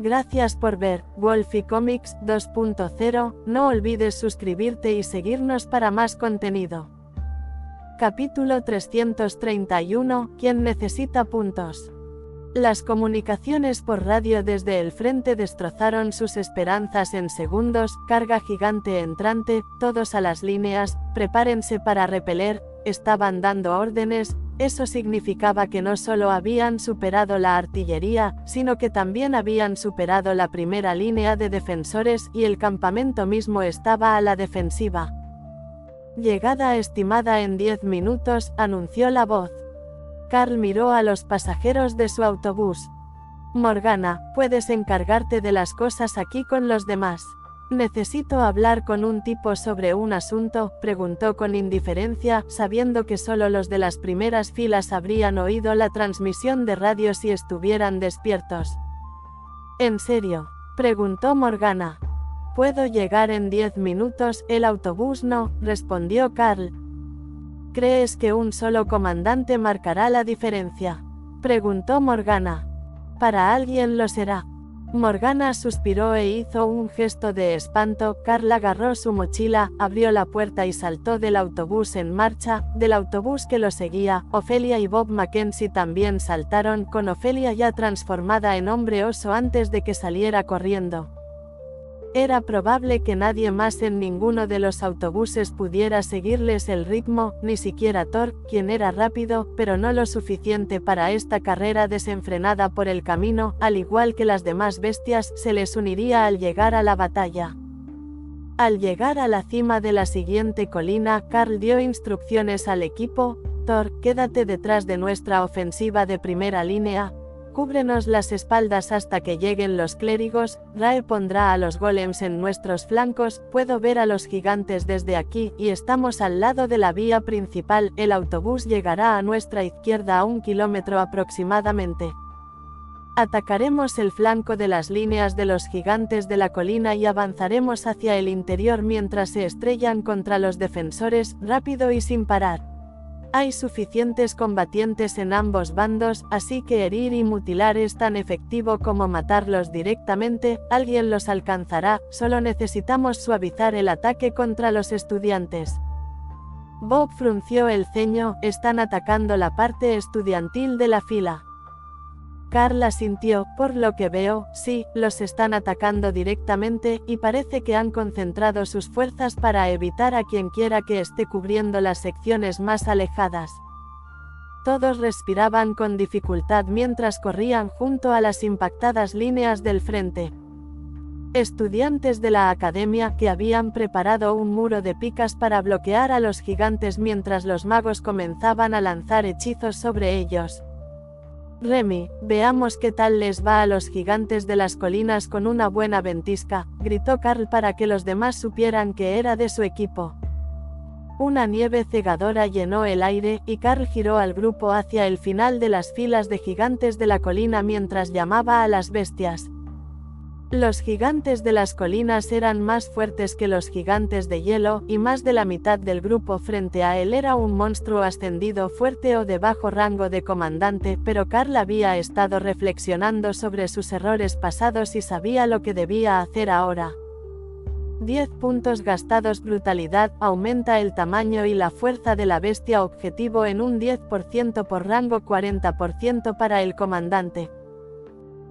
Gracias por ver Wolfie Comics 2.0, no olvides suscribirte y seguirnos para más contenido. Capítulo 331, ¿Quién necesita puntos? Las comunicaciones por radio desde el frente destrozaron sus esperanzas en segundos, carga gigante entrante, todos a las líneas, prepárense para repeler, estaban dando órdenes. Eso significaba que no solo habían superado la artillería, sino que también habían superado la primera línea de defensores y el campamento mismo estaba a la defensiva. Llegada estimada en 10 minutos, anunció la voz. Carl miró a los pasajeros de su autobús. Morgana, puedes encargarte de las cosas aquí con los demás. ¿Necesito hablar con un tipo sobre un asunto?, preguntó con indiferencia, sabiendo que solo los de las primeras filas habrían oído la transmisión de radio si estuvieran despiertos. ¿En serio?, preguntó Morgana. «¿Puedo llegar en 10 minutos? El autobús no», respondió Carl. «¿Crees que un solo comandante marcará la diferencia?», preguntó Morgana. «Para alguien lo será». Morgana suspiró e hizo un gesto de espanto. Carl agarró su mochila, abrió la puerta y saltó del autobús en marcha, del autobús que lo seguía. Ofelia y Bob Mackenzie también saltaron, con Ofelia ya transformada en hombre oso antes de que saliera corriendo. Era probable que nadie más en ninguno de los autobuses pudiera seguirles el ritmo, ni siquiera Thor, quien era rápido, pero no lo suficiente para esta carrera desenfrenada por el camino. Al igual que las demás bestias, se les uniría al llegar a la batalla. Al llegar a la cima de la siguiente colina, Carl dio instrucciones al equipo. Thor, quédate detrás de nuestra ofensiva de primera línea. Cúbrenos las espaldas hasta que lleguen los clérigos. Rae pondrá a los golems en nuestros flancos. Puedo ver a los gigantes desde aquí, y estamos al lado de la vía principal. El autobús llegará a nuestra izquierda a 1 kilómetro aproximadamente. Atacaremos el flanco de las líneas de los gigantes de la colina y avanzaremos hacia el interior mientras se estrellan contra los defensores, rápido y sin parar. Hay suficientes combatientes en ambos bandos, así que herir y mutilar es tan efectivo como matarlos directamente. Alguien los alcanzará, solo necesitamos suavizar el ataque contra los estudiantes. Bob frunció el ceño. Están atacando la parte estudiantil de la fila. Carl asintió. Por lo que veo, sí, los están atacando directamente, y parece que han concentrado sus fuerzas para evitar a quien quiera que esté cubriendo las secciones más alejadas. Todos respiraban con dificultad mientras corrían junto a las impactadas líneas del frente. Estudiantes de la academia que habían preparado un muro de picas para bloquear a los gigantes mientras los magos comenzaban a lanzar hechizos sobre ellos. «Remy, veamos qué tal les va a los gigantes de las colinas con una buena ventisca», gritó Carl para que los demás supieran que era de su equipo. Una nieve cegadora llenó el aire, y Carl giró al grupo hacia el final de las filas de gigantes de la colina mientras llamaba a las bestias. Los gigantes de las colinas eran más fuertes que los gigantes de hielo, y más de la mitad del grupo frente a él era un monstruo ascendido fuerte o de bajo rango de comandante, pero Carl había estado reflexionando sobre sus errores pasados y sabía lo que debía hacer ahora. 10 puntos gastados. Brutalidad, aumenta el tamaño y la fuerza de la bestia objetivo en un 10% por rango, 40% para el comandante.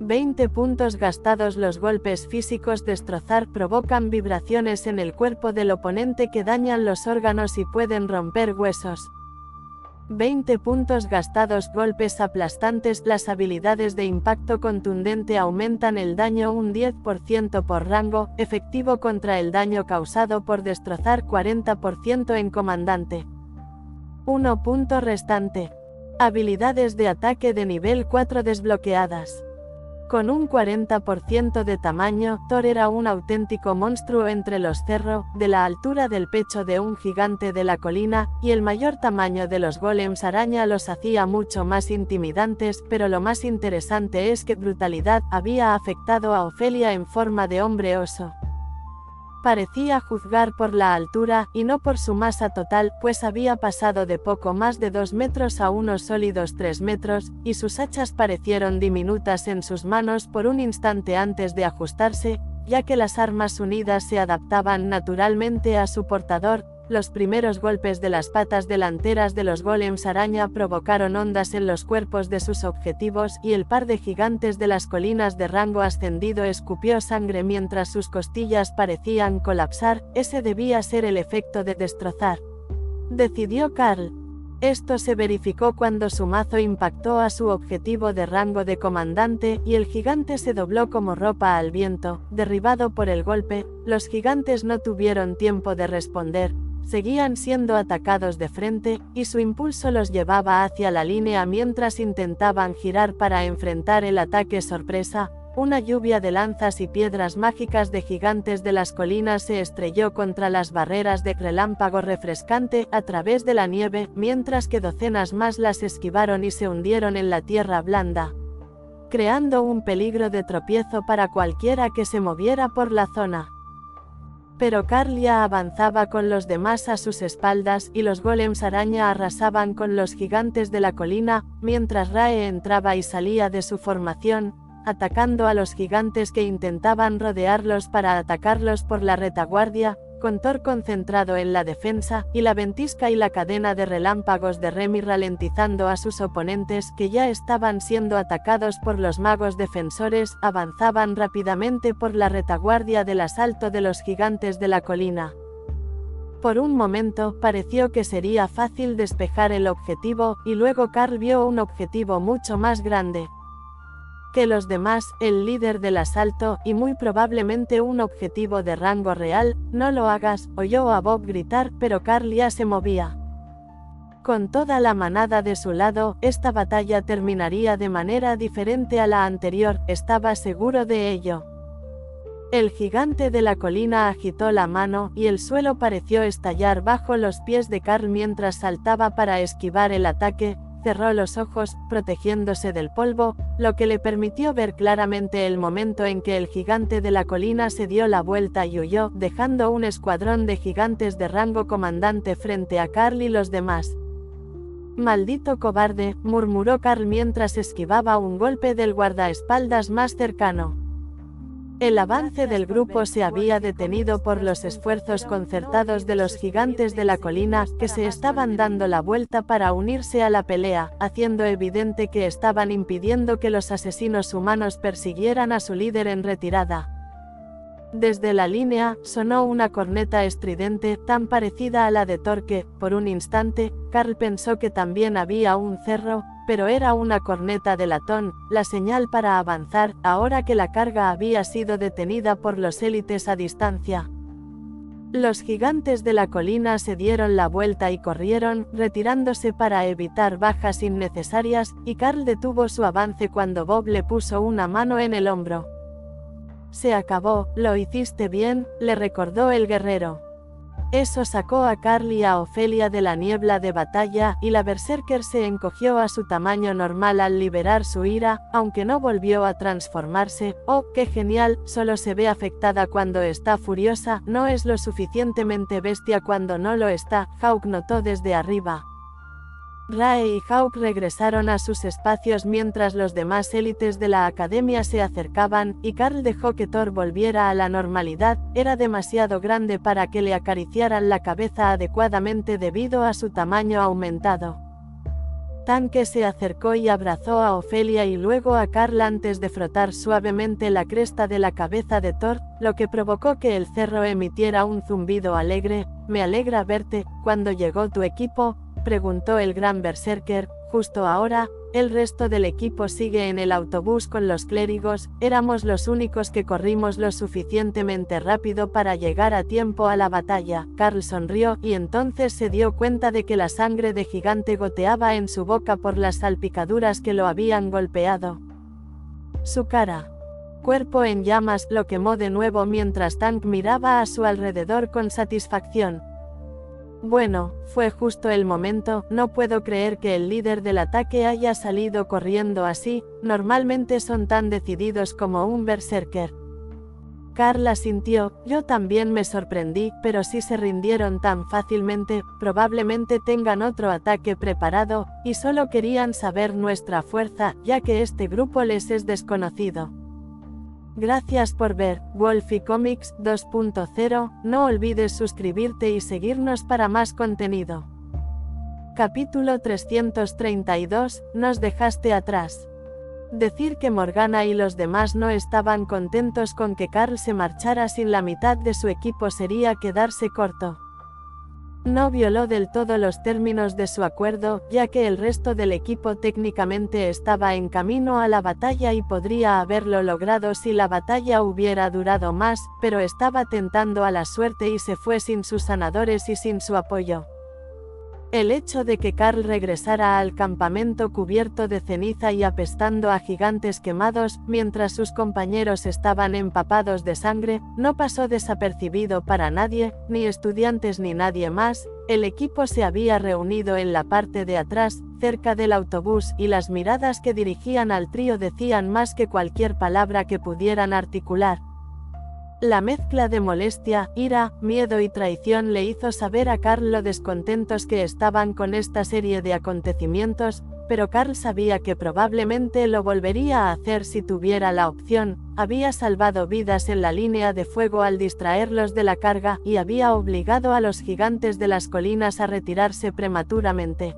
20 puntos gastados. Los golpes físicos destrozar provocan vibraciones en el cuerpo del oponente que dañan los órganos y pueden romper huesos. 20 puntos gastados. Golpes aplastantes. Las habilidades de impacto contundente aumentan el daño un 10% por rango, efectivo contra el daño causado por destrozar, 40% en comandante. 1 punto restante. Habilidades de ataque de nivel 4 desbloqueadas. Con un 40% de tamaño, Thor era un auténtico monstruo entre los cerro, de la altura del pecho de un gigante de la colina, y el mayor tamaño de los golems araña los hacía mucho más intimidantes, pero lo más interesante es que brutalidad había afectado a Ofelia en forma de hombre oso. Parecía juzgar por la altura, y no por su masa total, pues había pasado de poco más de 2 metros a unos sólidos 3 metros, y sus hachas parecieron diminutas en sus manos por un instante antes de ajustarse, ya que las armas unidas se adaptaban naturalmente a su portador. Los primeros golpes de las patas delanteras de los golems araña provocaron ondas en los cuerpos de sus objetivos, y el par de gigantes de las colinas de rango ascendido escupió sangre mientras sus costillas parecían colapsar. Ese debía ser el efecto de destrozar, decidió Carl. Esto se verificó cuando su mazo impactó a su objetivo de rango de comandante, y el gigante se dobló como ropa al viento, derribado por el golpe. Los gigantes no tuvieron tiempo de responder. Seguían siendo atacados de frente, y su impulso los llevaba hacia la línea mientras intentaban girar para enfrentar el ataque sorpresa. Una lluvia de lanzas y piedras mágicas de gigantes de las colinas se estrelló contra las barreras de relámpago refrescante a través de la nieve, mientras que docenas más las esquivaron y se hundieron en la tierra blanda, creando un peligro de tropiezo para cualquiera que se moviera por la zona. Pero Carl ya avanzaba con los demás a sus espaldas, y los golems araña arrasaban con los gigantes de la colina, mientras Rae entraba y salía de su formación, atacando a los gigantes que intentaban rodearlos para atacarlos por la retaguardia, con Thor concentrado en la defensa, y la ventisca y la cadena de relámpagos de Remy ralentizando a sus oponentes que ya estaban siendo atacados por los magos defensores. Avanzaban rápidamente por la retaguardia del asalto de los gigantes de la colina. Por un momento pareció que sería fácil despejar el objetivo, y luego Carl vio un objetivo mucho más grande que los demás, el líder del asalto, y muy probablemente un objetivo de rango real. No lo hagas, oyó a Bob gritar, pero Carl ya se movía. Con toda la manada de su lado, esta batalla terminaría de manera diferente a la anterior, estaba seguro de ello. El gigante de la colina agitó la mano, y el suelo pareció estallar bajo los pies de Carl mientras saltaba para esquivar el ataque. Cerró los ojos, protegiéndose del polvo, lo que le permitió ver claramente el momento en que el gigante de la colina se dio la vuelta y huyó, dejando un escuadrón de gigantes de rango comandante frente a Carl y los demás. «Maldito cobarde», murmuró Carl mientras esquivaba un golpe del guardaespaldas más cercano. El avance del grupo se había detenido por los esfuerzos concertados de los gigantes de la colina, que se estaban dando la vuelta para unirse a la pelea, haciendo evidente que estaban impidiendo que los asesinos humanos persiguieran a su líder en retirada. Desde la línea, sonó una corneta estridente, tan parecida a la de Thor que, por un instante, Carl pensó que también había un cerro, pero era una corneta de latón, la señal para avanzar, ahora que la carga había sido detenida por los élites a distancia. Los gigantes de la colina se dieron la vuelta y corrieron, retirándose para evitar bajas innecesarias, y Carl detuvo su avance cuando Bob le puso una mano en el hombro. «Se acabó, lo hiciste bien», le recordó el guerrero. Eso sacó a Carl y a Ofelia de la niebla de batalla, y la berserker se encogió a su tamaño normal al liberar su ira, aunque no volvió a transformarse. «Oh, qué genial, solo se ve afectada cuando está furiosa, no es lo suficientemente bestia cuando no lo está», Hawk notó desde arriba. Rae y Hawk regresaron a sus espacios mientras los demás élites de la academia se acercaban, y Carl dejó que Thor volviera a la normalidad. Era demasiado grande para que le acariciaran la cabeza adecuadamente debido a su tamaño aumentado. Tanque se acercó y abrazó a Ofelia y luego a Carl antes de frotar suavemente la cresta de la cabeza de Thor, lo que provocó que el cerro emitiera un zumbido alegre. «Me alegra verte. ¿Cuándo llegó tu equipo?», preguntó el gran berserker. «Justo ahora, el resto del equipo sigue en el autobús con los clérigos, éramos los únicos que corrimos lo suficientemente rápido para llegar a tiempo a la batalla». Carl sonrió, y entonces se dio cuenta de que la sangre de gigante goteaba en su boca por las salpicaduras que lo habían golpeado. Su cara, cuerpo en llamas, lo quemó de nuevo mientras Tank miraba a su alrededor con satisfacción. «Bueno, fue justo el momento, no puedo creer que el líder del ataque haya salido corriendo así, normalmente son tan decididos como un berserker». Carl asintió. Yo también me sorprendí, pero si se rindieron tan fácilmente, probablemente tengan otro ataque preparado, y solo querían saber nuestra fuerza, ya que este grupo les es desconocido. Gracias por ver Wolfie Comics 2.0, no olvides suscribirte y seguirnos para más contenido. Capítulo 332, nos dejaste atrás. Decir que Morgana y los demás no estaban contentos con que Carl se marchara sin la mitad de su equipo sería quedarse corto. No violó del todo los términos de su acuerdo, ya que el resto del equipo técnicamente estaba en camino a la batalla y podría haberlo logrado si la batalla hubiera durado más, pero estaba tentando a la suerte y se fue sin sus sanadores y sin su apoyo. El hecho de que Carl regresara al campamento cubierto de ceniza y apestando a gigantes quemados, mientras sus compañeros estaban empapados de sangre, no pasó desapercibido para nadie, ni estudiantes ni nadie más. El equipo se había reunido en la parte de atrás, cerca del autobús, y las miradas que dirigían al trío decían más que cualquier palabra que pudieran articular. La mezcla de molestia, ira, miedo y traición le hizo saber a Carl lo descontentos que estaban con esta serie de acontecimientos, pero Carl sabía que probablemente lo volvería a hacer si tuviera la opción. Había salvado vidas en la línea de fuego al distraerlos de la carga, y había obligado a los gigantes de las colinas a retirarse prematuramente.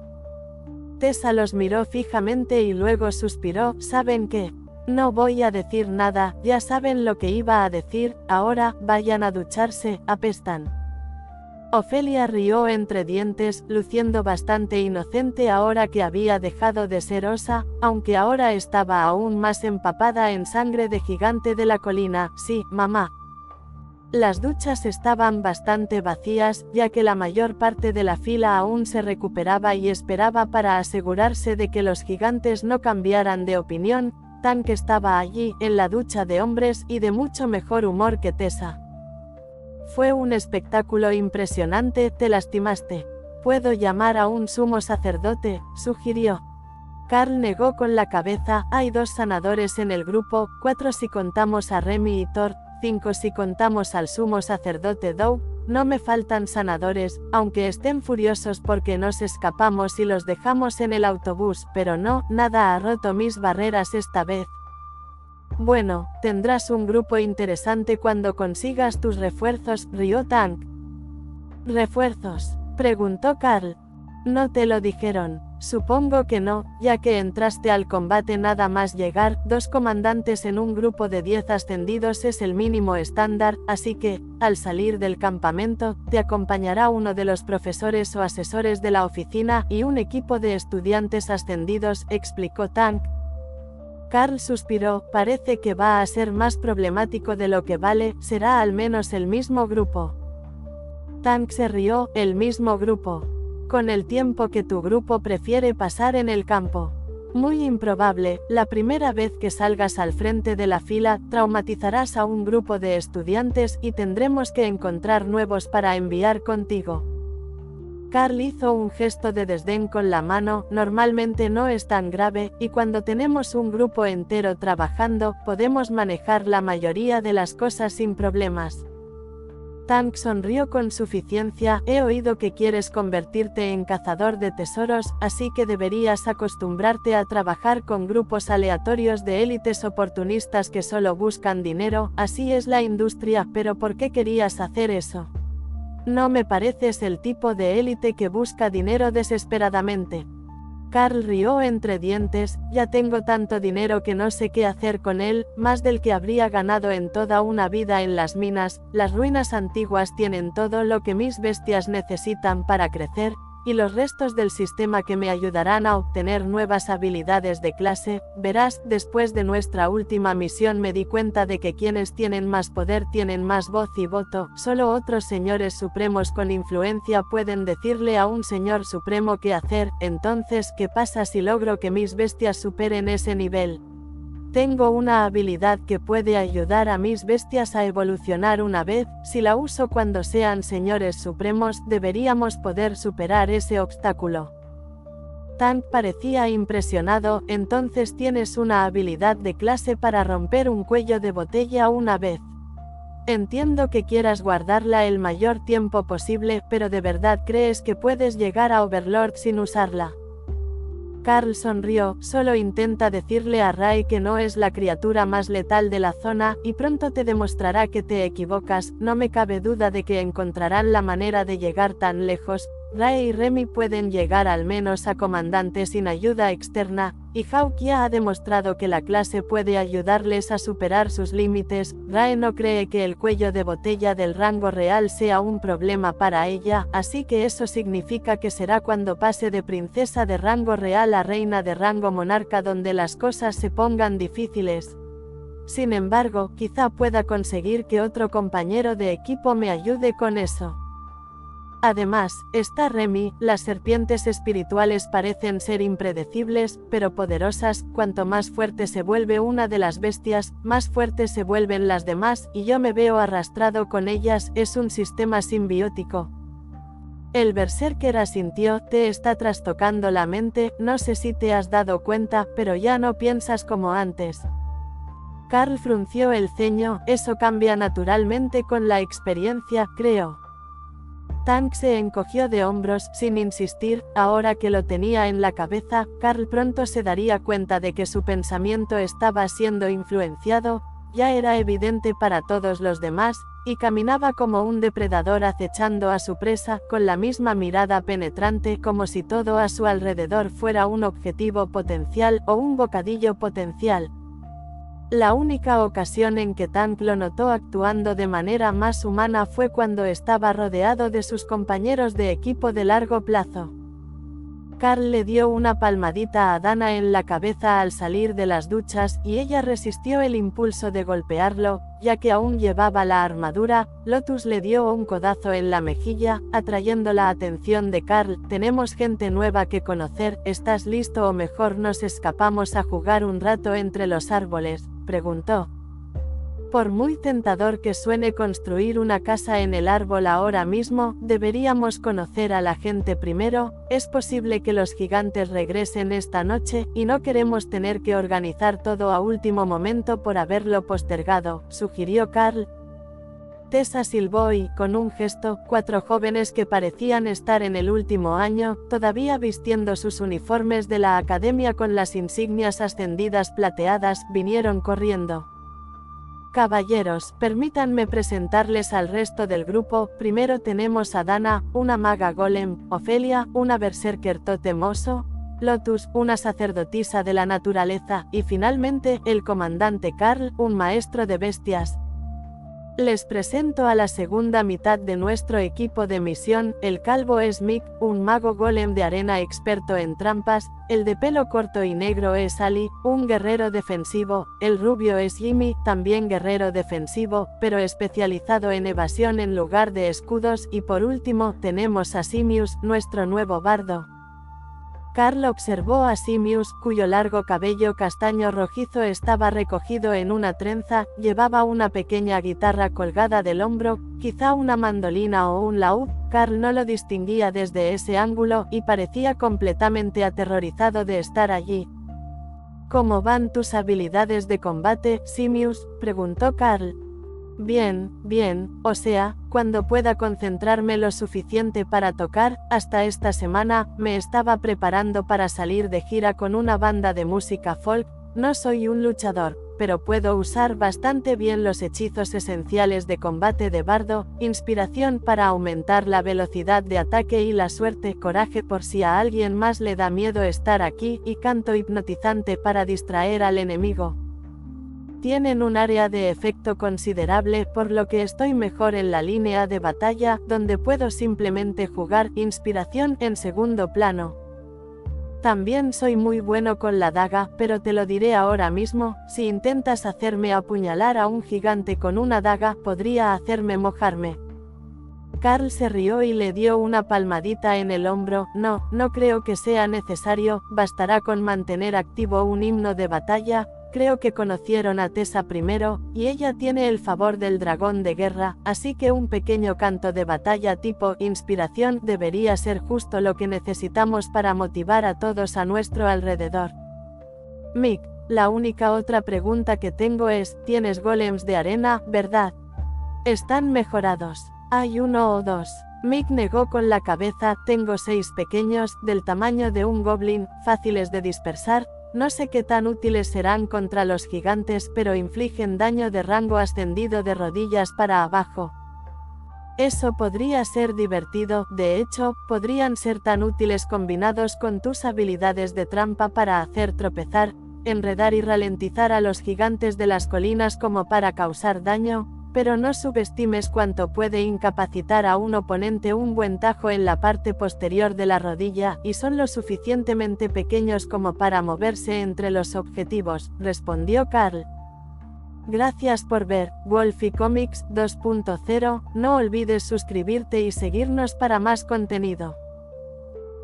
Tessa los miró fijamente y luego suspiró. ¿Saben qué? No voy a decir nada, ya saben lo que iba a decir, ahora, vayan a ducharse, apestan. Ofelia rió entre dientes, luciendo bastante inocente ahora que había dejado de ser osa, aunque ahora estaba aún más empapada en sangre de gigante de la colina. Sí, mamá. Las duchas estaban bastante vacías, ya que la mayor parte de la fila aún se recuperaba y esperaba para asegurarse de que los gigantes no cambiaran de opinión. Tank estaba allí, en la ducha de hombres, y de mucho mejor humor que Tessa. Fue un espectáculo impresionante. ¿Te lastimaste? ¿Puedo llamar a un sumo sacerdote?, sugirió. Carl negó con la cabeza. Hay 2 sanadores en el grupo, 4 si contamos a Remy y Thor, 5 si contamos al sumo sacerdote Doug. No me faltan sanadores, aunque estén furiosos porque nos escapamos y los dejamos en el autobús, pero no, nada ha roto mis barreras esta vez. Bueno, tendrás un grupo interesante cuando consigas tus refuerzos, rió Tank. ¿Refuerzos?, preguntó Carl. ¿No te lo dijeron? Supongo que no, ya que entraste al combate nada más llegar. 2 comandantes en un grupo de 10 ascendidos es el mínimo estándar, así que, al salir del campamento, te acompañará uno de los profesores o asesores de la oficina y un equipo de estudiantes ascendidos, explicó Tank. Carl suspiró. Parece que va a ser más problemático de lo que vale. Será al menos el mismo grupo. Tank se rió. El mismo grupo. Con el tiempo que tu grupo prefiere pasar en el campo. Muy improbable. La primera vez que salgas al frente de la fila, traumatizarás a un grupo de estudiantes y tendremos que encontrar nuevos para enviar contigo. Carl hizo un gesto de desdén con la mano. Normalmente no es tan grave, y cuando tenemos un grupo entero trabajando, podemos manejar la mayoría de las cosas sin problemas. Tank sonrió con suficiencia. He oído que quieres convertirte en cazador de tesoros, así que deberías acostumbrarte a trabajar con grupos aleatorios de élites oportunistas que solo buscan dinero. Así es la industria. ¿Pero por qué querías hacer eso? No me pareces el tipo de élite que busca dinero desesperadamente. Carl rió entre dientes. Ya tengo tanto dinero que no sé qué hacer con él, más del que habría ganado en toda una vida en las minas. Las ruinas antiguas tienen todo lo que mis bestias necesitan para crecer, y los restos del sistema que me ayudarán a obtener nuevas habilidades de clase. Verás, después de nuestra última misión me di cuenta de que quienes tienen más poder tienen más voz y voto. Solo otros señores supremos con influencia pueden decirle a un señor supremo qué hacer. Entonces, ¿qué pasa si logro que mis bestias superen ese nivel? Tengo una habilidad que puede ayudar a mis bestias a evolucionar una vez. Si la uso cuando sean señores supremos, deberíamos poder superar ese obstáculo. Tank parecía impresionado. Entonces tienes una habilidad de clase para romper un cuello de botella una vez. Entiendo que quieras guardarla el mayor tiempo posible, pero ¿de verdad crees que puedes llegar a Overlord sin usarla? Carl sonrió, solo intenta decirle a Ray que no es la criatura más letal de la zona, y pronto te demostrará que te equivocas. No me cabe duda de que encontrarán la manera de llegar tan lejos. Ray y Remy pueden llegar al menos a comandante sin ayuda externa, y Hawk ya ha demostrado que la clase puede ayudarles a superar sus límites. Ray no cree que el cuello de botella del rango real sea un problema para ella, así que eso significa que será cuando pase de princesa de rango real a reina de rango monarca donde las cosas se pongan difíciles. Sin embargo, quizá pueda conseguir que otro compañero de equipo me ayude con eso. Además, está Remy. Las serpientes espirituales parecen ser impredecibles, pero poderosas. Cuanto más fuerte se vuelve una de las bestias, más fuertes se vuelven las demás, y yo me veo arrastrado con ellas. Es un sistema simbiótico. El berserker asintió. Te está trastocando la mente, no sé si te has dado cuenta, pero ya no piensas como antes. Carl frunció el ceño. Eso cambia naturalmente con la experiencia, creo. Tank se encogió de hombros, sin insistir. Ahora que lo tenía en la cabeza, Carl pronto se daría cuenta de que su pensamiento estaba siendo influenciado. Ya era evidente para todos los demás, y caminaba como un depredador acechando a su presa, con la misma mirada penetrante, como si todo a su alrededor fuera un objetivo potencial o un bocadillo potencial. La única ocasión en que Tank lo notó actuando de manera más humana fue cuando estaba rodeado de sus compañeros de equipo de largo plazo. Carl le dio una palmadita a Dana en la cabeza al salir de las duchas, y ella resistió el impulso de golpearlo, ya que aún llevaba la armadura. Lotus le dio un codazo en la mejilla, atrayendo la atención de Carl. Tenemos gente nueva que conocer. ¿Estás listo o mejor nos escapamos a jugar un rato entre los árboles?, preguntó. Por muy tentador que suene construir una casa en el árbol ahora mismo, deberíamos conocer a la gente primero. Es posible que los gigantes regresen esta noche, y no queremos tener que organizar todo a último momento por haberlo postergado, sugirió Carl. Tessa silbó y, con un gesto, 4 jóvenes que parecían estar en el último año, todavía vistiendo sus uniformes de la academia con las insignias ascendidas plateadas, vinieron corriendo. Caballeros, permítanme presentarles al resto del grupo. Primero tenemos a Dana, una maga golem; Ofelia, una berserker totemoso; Lotus, una sacerdotisa de la naturaleza; y finalmente, el comandante Carl, un maestro de bestias. Les presento a la segunda mitad de nuestro equipo de misión. El calvo es Mick, un mago golem de arena experto en trampas; el de pelo corto y negro es Ali, un guerrero defensivo; el rubio es Jimmy, también guerrero defensivo, pero especializado en evasión en lugar de escudos; y por último, tenemos a Simius, nuestro nuevo bardo. Carl observó a Simius, cuyo largo cabello castaño rojizo estaba recogido en una trenza. Llevaba una pequeña guitarra colgada del hombro, quizá una mandolina o un laúd. Carl no lo distinguía desde ese ángulo, y parecía completamente aterrorizado de estar allí. ¿Cómo van tus habilidades de combate, Simius?, preguntó Carl. Bien, o sea, cuando pueda concentrarme lo suficiente para tocar. Hasta esta semana, me estaba preparando para salir de gira con una banda de música folk. No soy un luchador, pero puedo usar bastante bien los hechizos esenciales de combate de bardo: inspiración para aumentar la velocidad de ataque y la suerte, coraje por si a alguien más le da miedo estar aquí, y canto hipnotizante para distraer al enemigo. Tienen un área de efecto considerable, por lo que estoy mejor en la línea de batalla, donde puedo simplemente jugar inspiración en segundo plano. También soy muy bueno con la daga, pero te lo diré ahora mismo: si intentas hacerme apuñalar a un gigante con una daga, podría hacerme mojarme. Carl se rió y le dio una palmadita en el hombro. No creo que sea necesario, bastará con mantener activo un himno de batalla. Creo que conocieron a Tessa primero, y ella tiene el favor del dragón de guerra, así que un pequeño canto de batalla tipo inspiración debería ser justo lo que necesitamos para motivar a todos a nuestro alrededor. Mick, la única otra pregunta que tengo es: ¿tienes golems de arena, verdad? Están mejorados. Hay uno o dos. Mick negó con la cabeza. Tengo 6 pequeños, del tamaño de un goblin, fáciles de dispersar. No sé qué tan útiles serán contra los gigantes, pero infligen daño de rango ascendido de rodillas para abajo. Eso podría ser divertido, de hecho, podrían ser tan útiles combinados con tus habilidades de trampa para hacer tropezar, enredar y ralentizar a los gigantes de las colinas como para causar daño, pero no subestimes cuánto puede incapacitar a un oponente un buen tajo en la parte posterior de la rodilla, y son lo suficientemente pequeños como para moverse entre los objetivos, respondió Carl. Gracias por ver, Wolfie Comics 2.0, no olvides suscribirte y seguirnos para más contenido.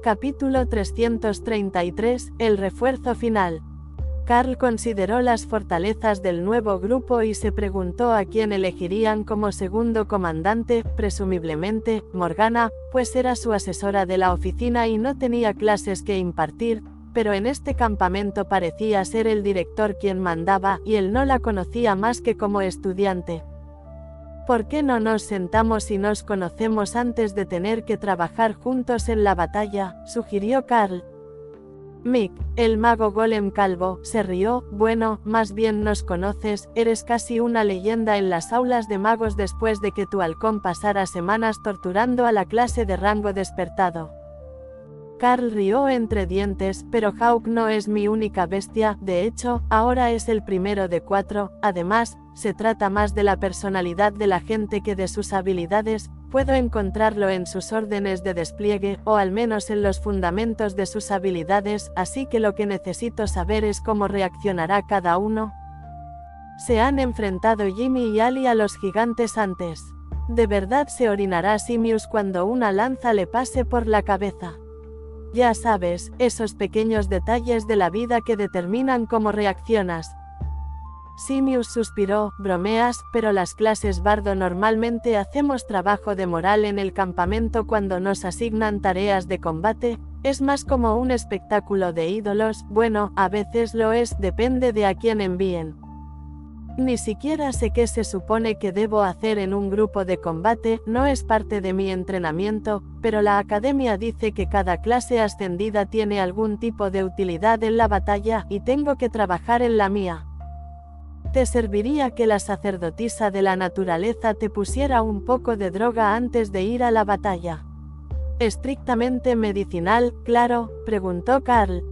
Capítulo 333, el refuerzo final. Carl consideró las fortalezas del nuevo grupo y se preguntó a quién elegirían como segundo comandante, presumiblemente, Morgana, pues era su asesora de la oficina y no tenía clases que impartir, pero en este campamento parecía ser el director quien mandaba, y él no la conocía más que como estudiante. ¿Por qué no nos sentamos y nos conocemos antes de tener que trabajar juntos en la batalla?, sugirió Carl. Mick, el mago golem calvo, se rió. Bueno, más bien nos conoces, eres casi una leyenda en las aulas de magos después de que tu halcón pasara semanas torturando a la clase de rango despertado. Carl rió entre dientes, pero Hawk no es mi única bestia, de hecho, ahora es el primero de 4, además, se trata más de la personalidad de la gente que de sus habilidades, puedo encontrarlo en sus órdenes de despliegue, o al menos en los fundamentos de sus habilidades, así que lo que necesito saber es cómo reaccionará cada uno. Se han enfrentado Jimmy y Ali a los gigantes antes. ¿De verdad se orinará Simius cuando una lanza le pase por la cabeza? Ya sabes, esos pequeños detalles de la vida que determinan cómo reaccionas. Simius suspiró. Bromeas, pero las clases bardo normalmente hacemos trabajo de moral en el campamento cuando nos asignan tareas de combate, es más como un espectáculo de ídolos, bueno, a veces lo es, depende de a quién envíen. Ni siquiera sé qué se supone que debo hacer en un grupo de combate, no es parte de mi entrenamiento, pero la academia dice que cada clase ascendida tiene algún tipo de utilidad en la batalla, y tengo que trabajar en la mía. ¿Te serviría que la sacerdotisa de la naturaleza te pusiera un poco de droga antes de ir a la batalla? ¿Estrictamente medicinal, claro?, preguntó Carl.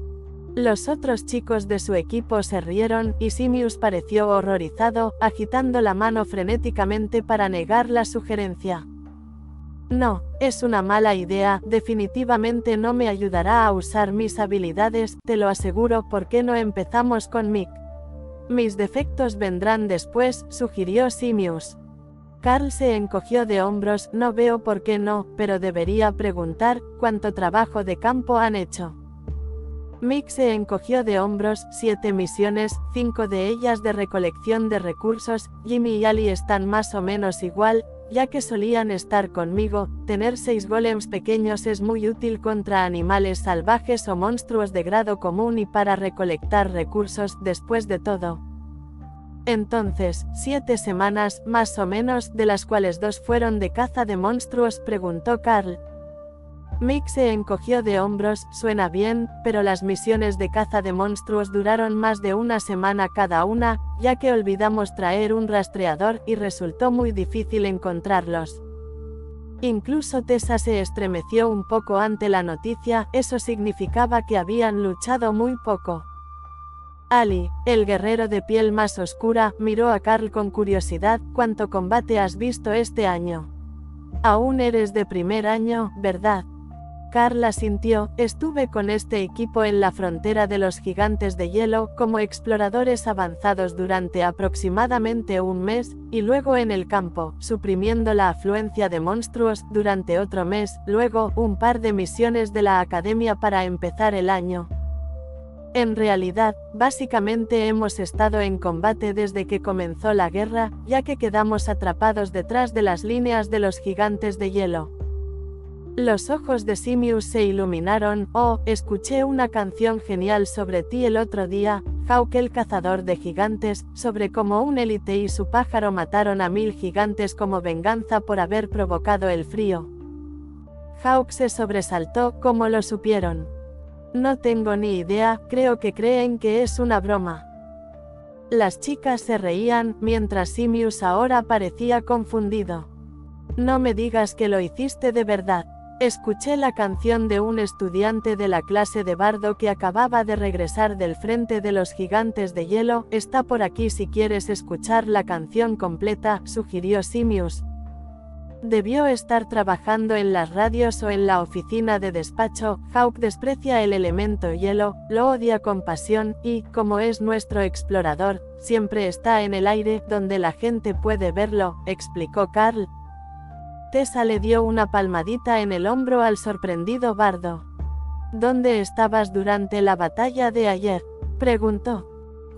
Los otros chicos de su equipo se rieron, y Simius pareció horrorizado, agitando la mano frenéticamente para negar la sugerencia. No, es una mala idea, definitivamente no me ayudará a usar mis habilidades, te lo aseguro. ¿Por qué no empezamos con Mick? Mis defectos vendrán después, sugirió Simius. Carl se encogió de hombros. No veo por qué no, pero debería preguntar, ¿cuánto trabajo de campo han hecho? Mick se encogió de hombros. 7 misiones, 5 de ellas de recolección de recursos. Jimmy y Ali están más o menos igual, ya que solían estar conmigo. Tener 6 golems pequeños es muy útil contra animales salvajes o monstruos de grado común y para recolectar recursos, después de todo. Entonces, 7 semanas, más o menos, de las cuales 2 fueron de caza de monstruos, preguntó Carl. Mick se encogió de hombros. Suena bien, pero las misiones de caza de monstruos duraron más de una semana cada una, ya que olvidamos traer un rastreador y resultó muy difícil encontrarlos. Incluso Tessa se estremeció un poco ante la noticia, eso significaba que habían luchado muy poco. Ali, el guerrero de piel más oscura, miró a Carl con curiosidad. ¿Cuánto combate has visto este año? Aún eres de primer año, ¿verdad? Carl asintió. Estuve con este equipo en la frontera de los gigantes de hielo, como exploradores avanzados durante aproximadamente un mes, y luego en el campo, suprimiendo la afluencia de monstruos, durante otro mes, luego, un par de misiones de la academia para empezar el año. En realidad, básicamente hemos estado en combate desde que comenzó la guerra, ya que quedamos atrapados detrás de las líneas de los gigantes de hielo. Los ojos de Simius se iluminaron. Oh, escuché una canción genial sobre ti el otro día, Hawk el cazador de gigantes, sobre cómo un élite y su pájaro mataron a 1000 gigantes como venganza por haber provocado el frío. Hawk se sobresaltó. ¿Cómo lo supieron? No tengo ni idea, creo que creen que es una broma. Las chicas se reían, mientras Simius ahora parecía confundido. No me digas que lo hiciste de verdad. Escuché la canción de un estudiante de la clase de bardo que acababa de regresar del frente de los gigantes de hielo. Está por aquí si quieres escuchar la canción completa, sugirió Simius. Debió estar trabajando en las radios o en la oficina de despacho. Hawk desprecia el elemento hielo, lo odia con pasión, y, como es nuestro explorador, siempre está en el aire, donde la gente puede verlo, explicó Carl. Tessa le dio una palmadita en el hombro al sorprendido bardo. ¿Dónde estabas durante la batalla de ayer?, preguntó.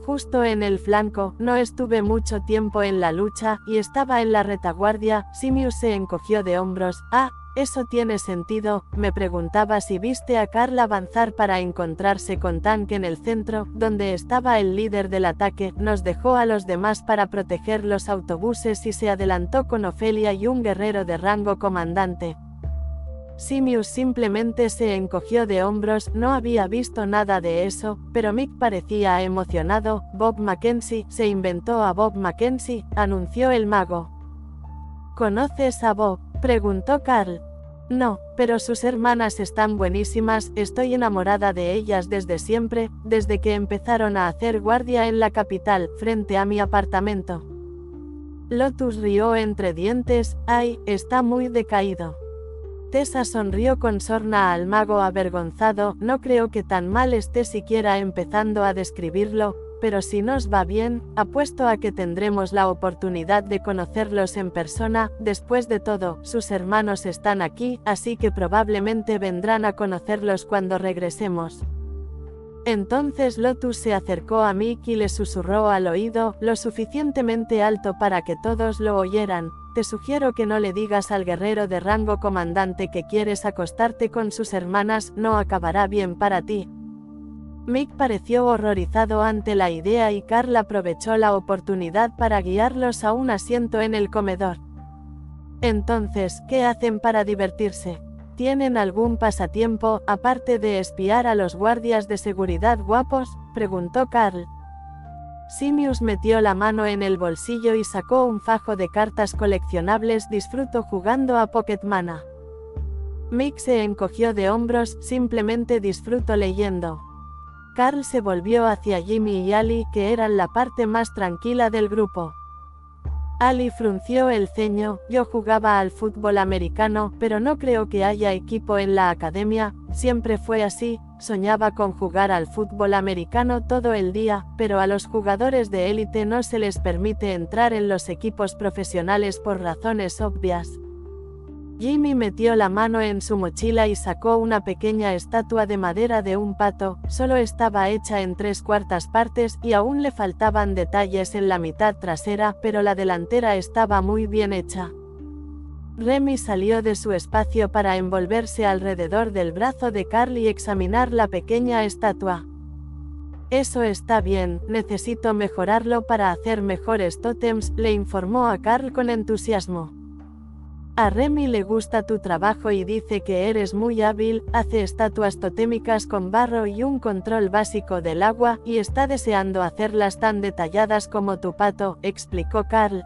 Justo en el flanco, no estuve mucho tiempo en la lucha, y estaba en la retaguardia. Simius se encogió de hombros. Ah, eso tiene sentido. Me preguntaba si viste a Carl avanzar para encontrarse con Tank en el centro, donde estaba el líder del ataque. Nos dejó a los demás para proteger los autobuses y se adelantó con Ofelia y un guerrero de rango comandante. Simius simplemente se encogió de hombros. No había visto nada de eso, pero Mick parecía emocionado. Bob Mackenzie, se inventó a Bob Mackenzie, anunció el mago. ¿Conoces a Bob?, preguntó Carl. No, pero sus hermanas están buenísimas, estoy enamorada de ellas desde siempre, desde que empezaron a hacer guardia en la capital, frente a mi apartamento. Lotus rió entre dientes. Ay, está muy decaído. Tessa sonrió con sorna al mago avergonzado. No creo que tan mal esté siquiera empezando a describirlo, pero si nos va bien, apuesto a que tendremos la oportunidad de conocerlos en persona. Después de todo, sus hermanos están aquí, así que probablemente vendrán a conocerlos cuando regresemos. Entonces Lotus se acercó a Mick y le susurró al oído, lo suficientemente alto para que todos lo oyeran. Te sugiero que no le digas al guerrero de rango comandante que quieres acostarte con sus hermanas, no acabará bien para ti. Mick pareció horrorizado ante la idea y Carl aprovechó la oportunidad para guiarlos a un asiento en el comedor. Entonces, ¿qué hacen para divertirse? ¿Tienen algún pasatiempo, aparte de espiar a los guardias de seguridad guapos?, preguntó Carl. Simius metió la mano en el bolsillo y sacó un fajo de cartas coleccionables. Disfruto jugando a Pocket Mana. Mick se encogió de hombros. Simplemente disfruto leyendo. Carl se volvió hacia Jimmy y Ali, que eran la parte más tranquila del grupo. Ali frunció el ceño. Yo jugaba al fútbol americano, pero no creo que haya equipo en la academia. Siempre fue así, soñaba con jugar al fútbol americano todo el día, pero a los jugadores de élite no se les permite entrar en los equipos profesionales por razones obvias. Jimmy metió la mano en su mochila y sacó una pequeña estatua de madera de un pato. Solo estaba hecha en 3/4 partes y aún le faltaban detalles en la mitad trasera, pero la delantera estaba muy bien hecha. Remy salió de su espacio para envolverse alrededor del brazo de Carl y examinar la pequeña estatua. Eso está bien, necesito mejorarlo para hacer mejores tótems, le informó a Carl con entusiasmo. A Remy le gusta tu trabajo y dice que eres muy hábil, hace estatuas totémicas con barro y un control básico del agua, y está deseando hacerlas tan detalladas como tu pato, explicó Carl.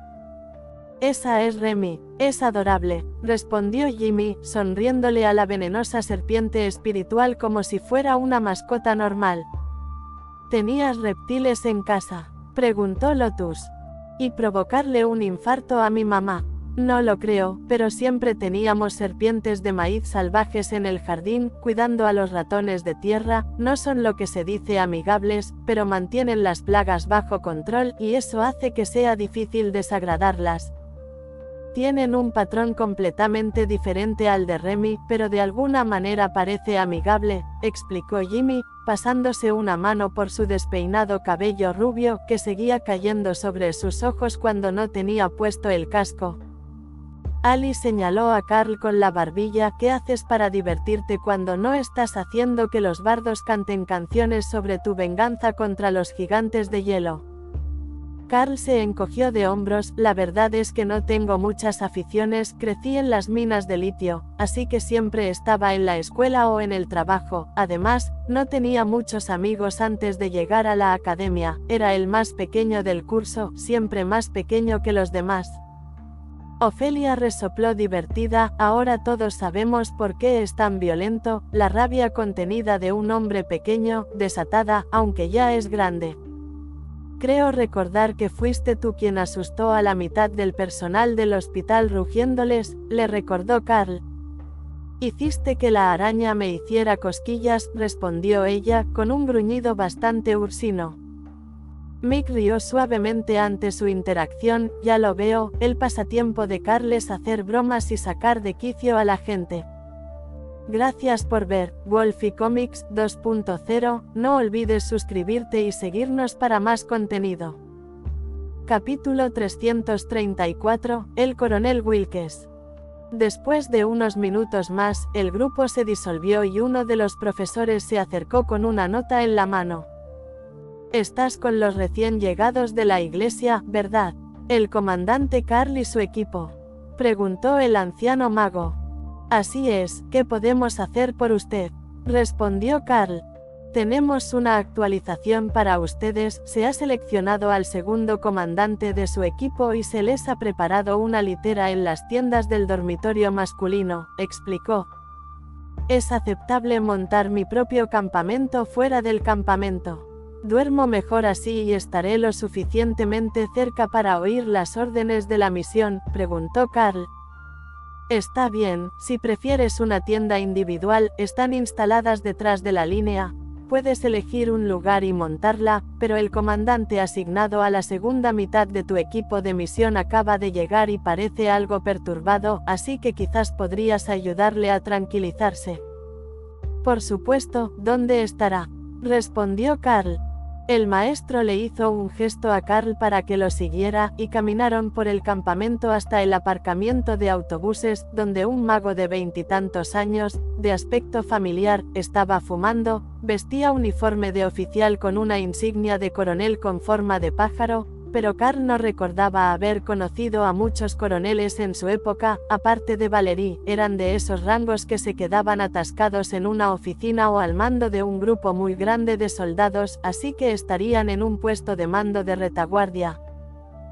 Esa es Remy, es adorable, respondió Jimmy, sonriéndole a la venenosa serpiente espiritual como si fuera una mascota normal. ¿Tenías reptiles en casa?, preguntó Lotus. Y provocarle un infarto a mi mamá. No lo creo, pero siempre teníamos serpientes de maíz salvajes en el jardín, cuidando a los ratones de tierra. No son lo que se dice amigables, pero mantienen las plagas bajo control y eso hace que sea difícil desagradarlas. Tienen un patrón completamente diferente al de Remy, pero de alguna manera parece amigable, explicó Jimmy, pasándose una mano por su despeinado cabello rubio, que seguía cayendo sobre sus ojos cuando no tenía puesto el casco. Ali señaló a Carl con la barbilla. ¿Qué haces para divertirte cuando no estás haciendo que los bardos canten canciones sobre tu venganza contra los gigantes de hielo? Carl se encogió de hombros. La verdad es que no tengo muchas aficiones, crecí en las minas de litio, así que siempre estaba en la escuela o en el trabajo. Además, no tenía muchos amigos antes de llegar a la academia, era el más pequeño del curso, siempre más pequeño que los demás. Ofelia resopló divertida. Ahora todos sabemos por qué es tan violento, la rabia contenida de un hombre pequeño, desatada, aunque ya es grande. Creo recordar que fuiste tú quien asustó a la mitad del personal del hospital rugiéndoles, le recordó Carl. Hiciste que la araña me hiciera cosquillas, respondió ella, con un gruñido bastante ursino. Mick rió suavemente ante su interacción. Ya lo veo, el pasatiempo de Carl es hacer bromas y sacar de quicio a la gente. Gracias por ver Wolfie Comics 2.0, no olvides suscribirte y seguirnos para más contenido. Capítulo 334, El coronel Wilkes. Después de unos minutos más, el grupo se disolvió y uno de los profesores se acercó con una nota en la mano. Estás con los recién llegados de la iglesia, ¿verdad? ¿El comandante Carl y su equipo?, preguntó el anciano mago. Así es, ¿qué podemos hacer por usted?, respondió Carl. Tenemos una actualización para ustedes, se ha seleccionado al segundo comandante de su equipo y se les ha preparado una litera en las tiendas del dormitorio masculino, explicó. Es aceptable montar mi propio campamento fuera del campamento. Duermo mejor así y estaré lo suficientemente cerca para oír las órdenes de la misión, preguntó Carl. Está bien, si prefieres una tienda individual, están instaladas detrás de la línea, puedes elegir un lugar y montarla, pero el comandante asignado a la segunda mitad de tu equipo de misión acaba de llegar y parece algo perturbado, así que quizás podrías ayudarle a tranquilizarse. Por supuesto, ¿dónde estará?, respondió Carl. El maestro le hizo un gesto a Carl para que lo siguiera, y caminaron por el campamento hasta el aparcamiento de autobuses, donde un mago de 20 y tantos años, de aspecto familiar, estaba fumando. Vestía uniforme de oficial con una insignia de coronel con forma de pájaro, pero Carl no recordaba haber conocido a muchos coroneles en su época, aparte de Valerie. Eran de esos rangos que se quedaban atascados en una oficina o al mando de un grupo muy grande de soldados, así que estarían en un puesto de mando de retaguardia.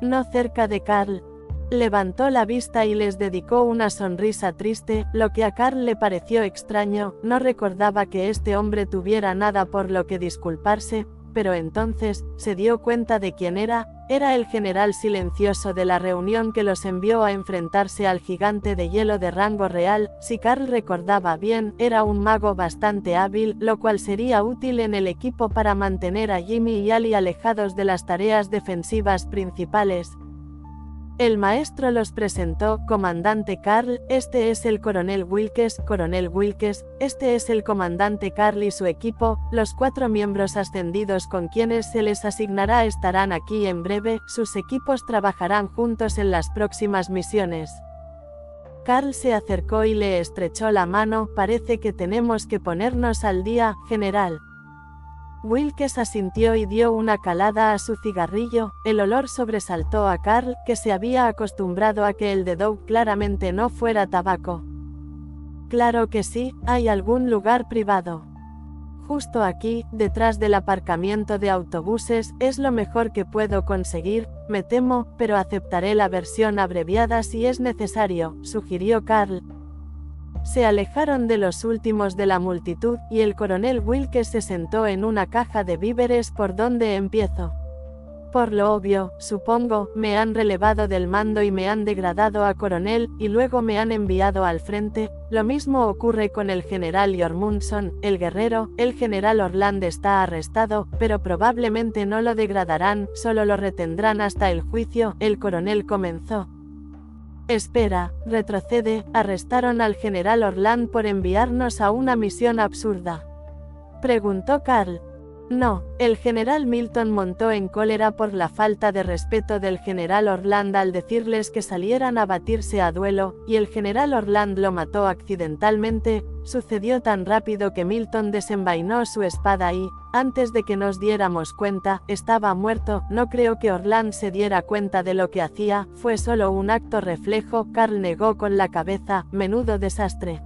No cerca de Carl. Levantó la vista y les dedicó una sonrisa triste, lo que a Carl le pareció extraño. No recordaba que este hombre tuviera nada por lo que disculparse, pero entonces, se dio cuenta de quién era el general silencioso de la reunión que los envió a enfrentarse al gigante de hielo de rango real. Si Carl recordaba bien, era un mago bastante hábil, lo cual sería útil en el equipo para mantener a Jimmy y Ali alejados de las tareas defensivas principales. El maestro los presentó. Comandante Carl, este es el coronel Wilkes. Coronel Wilkes, este es el comandante Carl y su equipo. Los 4 miembros ascendidos con quienes se les asignará estarán aquí en breve. Sus equipos trabajarán juntos en las próximas misiones. Carl se acercó y le estrechó la mano. Parece que tenemos que ponernos al día, general. Wilkes asintió y dio una calada a su cigarrillo. El olor sobresaltó a Carl, que se había acostumbrado a que el de Doug claramente no fuera tabaco. Claro que sí, ¿hay algún lugar privado? Justo aquí, detrás del aparcamiento de autobuses, es lo mejor que puedo conseguir, me temo, pero aceptaré la versión abreviada si es necesario, sugirió Carl. Se alejaron de los últimos de la multitud, y el coronel Wilkes se sentó en una caja de víveres. ¿Por dónde empiezo? Por lo obvio, supongo, me han relevado del mando y me han degradado a coronel, y luego me han enviado al frente. Lo mismo ocurre con el general Jormundson, el guerrero. El general Orland está arrestado, pero probablemente no lo degradarán, solo lo retendrán hasta el juicio. El coronel comenzó. Espera, retrocede, arrestaron al general Orland por enviarnos a una misión absurda. Preguntó Carl. No, el general Milton montó en cólera por la falta de respeto del general Orland al decirles que salieran a batirse a duelo, y el general Orland lo mató accidentalmente. Sucedió tan rápido que Milton desenvainó su espada y, antes de que nos diéramos cuenta, estaba muerto. No creo que Orland se diera cuenta de lo que hacía, fue solo un acto reflejo. Carl negó con la cabeza. Menudo desastre.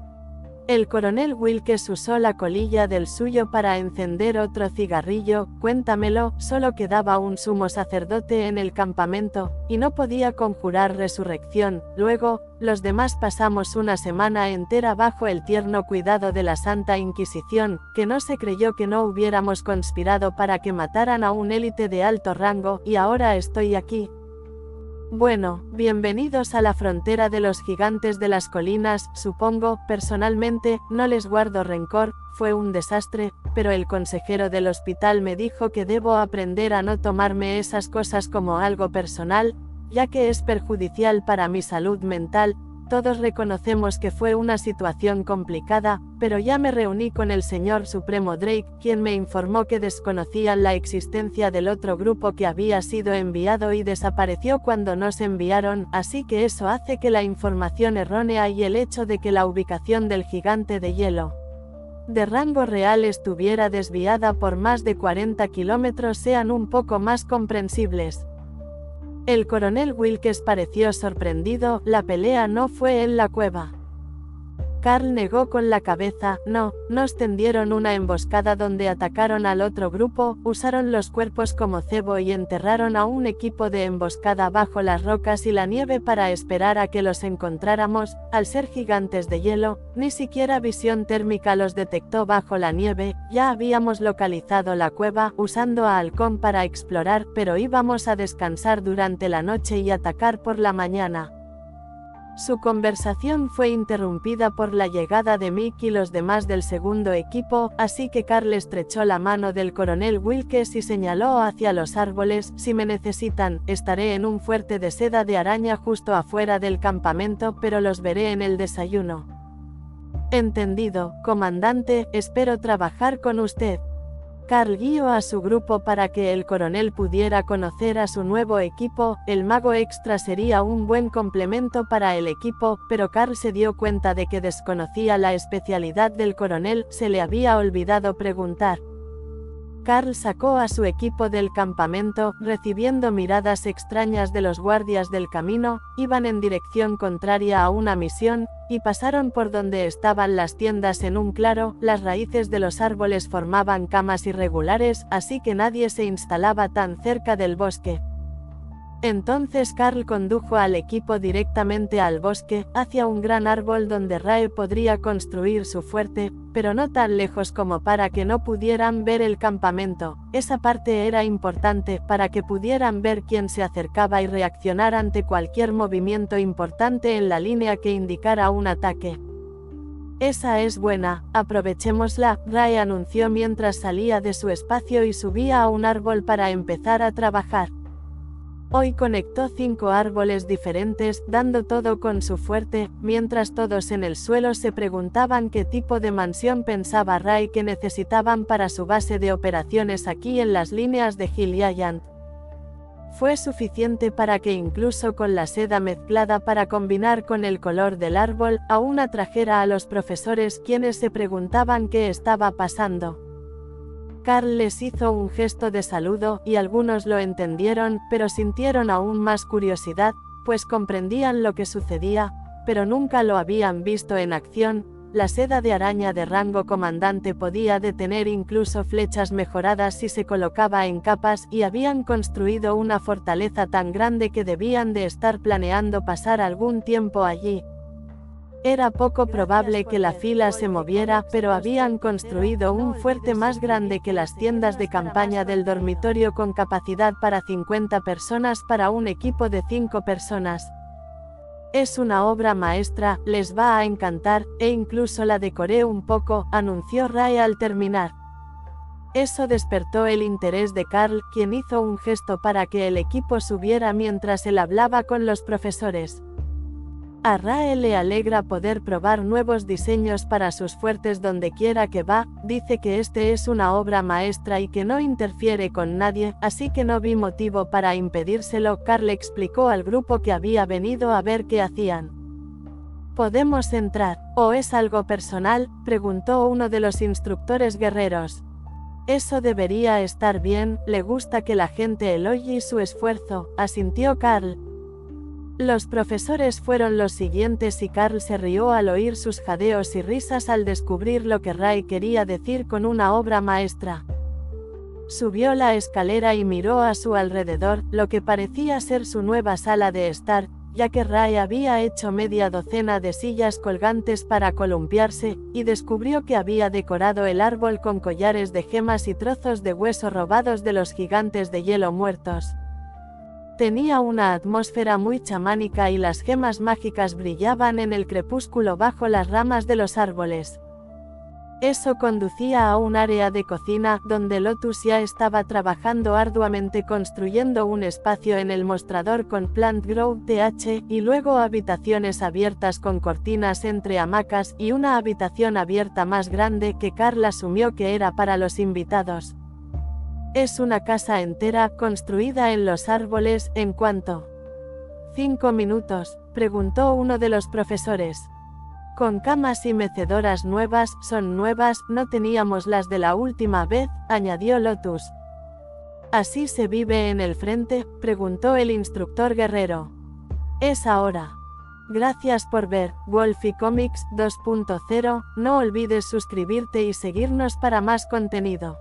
El coronel Wilkes usó la colilla del suyo para encender otro cigarrillo. Cuéntamelo. Solo quedaba un sumo sacerdote en el campamento, y no podía conjurar resurrección. Luego, los demás pasamos una semana entera bajo el tierno cuidado de la Santa Inquisición, que no se creyó que no hubiéramos conspirado para que mataran a un élite de alto rango, y ahora estoy aquí. Bueno, bienvenidos a la frontera de los gigantes de las colinas. Supongo, personalmente, no les guardo rencor, fue un desastre, pero el consejero del hospital me dijo que debo aprender a no tomarme esas cosas como algo personal, ya que es perjudicial para mi salud mental. Todos reconocemos que fue una situación complicada, pero ya me reuní con el señor Supremo Drake, quien me informó que desconocían la existencia del otro grupo que había sido enviado y desapareció cuando nos enviaron, así que eso hace que la información errónea y el hecho de que la ubicación del gigante de hielo de rango real estuviera desviada por más de 40 kilómetros sean un poco más comprensibles. El coronel Wilkes pareció sorprendido. La pelea no fue en la cueva. Carl negó con la cabeza. No, nos tendieron una emboscada donde atacaron al otro grupo, usaron los cuerpos como cebo y enterraron a un equipo de emboscada bajo las rocas y la nieve para esperar a que los encontráramos. Al ser gigantes de hielo, ni siquiera visión térmica los detectó bajo la nieve. Ya habíamos localizado la cueva, usando a Halcón para explorar, pero íbamos a descansar durante la noche y atacar por la mañana. Su conversación fue interrumpida por la llegada de Mick y los demás del segundo equipo, así que Carl estrechó la mano del coronel Wilkes y señaló hacia los árboles. Si me necesitan, estaré en un fuerte de seda de araña justo afuera del campamento, pero los veré en el desayuno. Entendido, comandante, espero trabajar con usted. Carl guió a su grupo para que el coronel pudiera conocer a su nuevo equipo. El mago extra sería un buen complemento para el equipo, pero Carl se dio cuenta de que desconocía la especialidad del coronel. Se le había olvidado preguntar. Carl sacó a su equipo del campamento, recibiendo miradas extrañas de los guardias del camino. Iban en dirección contraria a una misión, y pasaron por donde estaban las tiendas en un claro. Las raíces de los árboles formaban camas irregulares, así que nadie se instalaba tan cerca del bosque. Entonces Carl condujo al equipo directamente al bosque, hacia un gran árbol donde Rae podría construir su fuerte, pero no tan lejos como para que no pudieran ver el campamento. Esa parte era importante, para que pudieran ver quién se acercaba y reaccionar ante cualquier movimiento importante en la línea que indicara un ataque. Esa es buena, aprovechémosla, Rae anunció mientras salía de su espacio y subía a un árbol para empezar a trabajar. Hoy conectó 5 árboles diferentes, dando todo con su fuerte, mientras todos en el suelo se preguntaban qué tipo de mansión pensaba Rae que necesitaban para su base de operaciones aquí en las líneas de Hill Giant. Fue suficiente para que incluso con la seda mezclada para combinar con el color del árbol, aún atrajera a los profesores quienes se preguntaban qué estaba pasando. Carl les hizo un gesto de saludo, y algunos lo entendieron, pero sintieron aún más curiosidad, pues comprendían lo que sucedía, pero nunca lo habían visto en acción. La seda de araña de rango comandante podía detener incluso flechas mejoradas si se colocaba en capas, y habían construido una fortaleza tan grande que debían de estar planeando pasar algún tiempo allí. Era poco probable que la fila se moviera, pero habían construido un fuerte más grande que las tiendas de campaña del dormitorio con capacidad para 50 personas para un equipo de 5 personas. Es una obra maestra, les va a encantar, e incluso la decoré un poco, anunció Rae al terminar. Eso despertó el interés de Carl, quien hizo un gesto para que el equipo subiera mientras él hablaba con los profesores. A Rae le alegra poder probar nuevos diseños para sus fuertes donde quiera que va, dice que este es una obra maestra y que no interfiere con nadie, así que no vi motivo para impedírselo. Carl explicó al grupo que había venido a ver qué hacían. ¿Podemos entrar? ¿O es algo personal?, preguntó uno de los instructores guerreros. Eso debería estar bien, le gusta que la gente elogie su esfuerzo, asintió Carl. Los profesores fueron los siguientes y Carl se rió al oír sus jadeos y risas al descubrir lo que Rae quería decir con una obra maestra. Subió la escalera y miró a su alrededor, lo que parecía ser su nueva sala de estar, ya que Rae había hecho media docena de sillas colgantes para columpiarse, y descubrió que había decorado el árbol con collares de gemas y trozos de hueso robados de los gigantes de hielo muertos. Tenía una atmósfera muy chamánica y las gemas mágicas brillaban en el crepúsculo bajo las ramas de los árboles. Eso conducía a un área de cocina, donde Lotus ya estaba trabajando arduamente construyendo un espacio en el mostrador con Plant Grow TH, y luego habitaciones abiertas con cortinas entre hamacas y una habitación abierta más grande que Carl asumió que era para los invitados. Es una casa entera, construida en los árboles. ¿En cuánto? 5 minutos, preguntó uno de los profesores. Con camas y mecedoras nuevas, son nuevas, no teníamos las de la última vez, añadió Lotus. ¿Así se vive en el frente?, preguntó el instructor guerrero. Es ahora. Gracias por ver, Wolfie Comics 2.0, no olvides suscribirte y seguirnos para más contenido.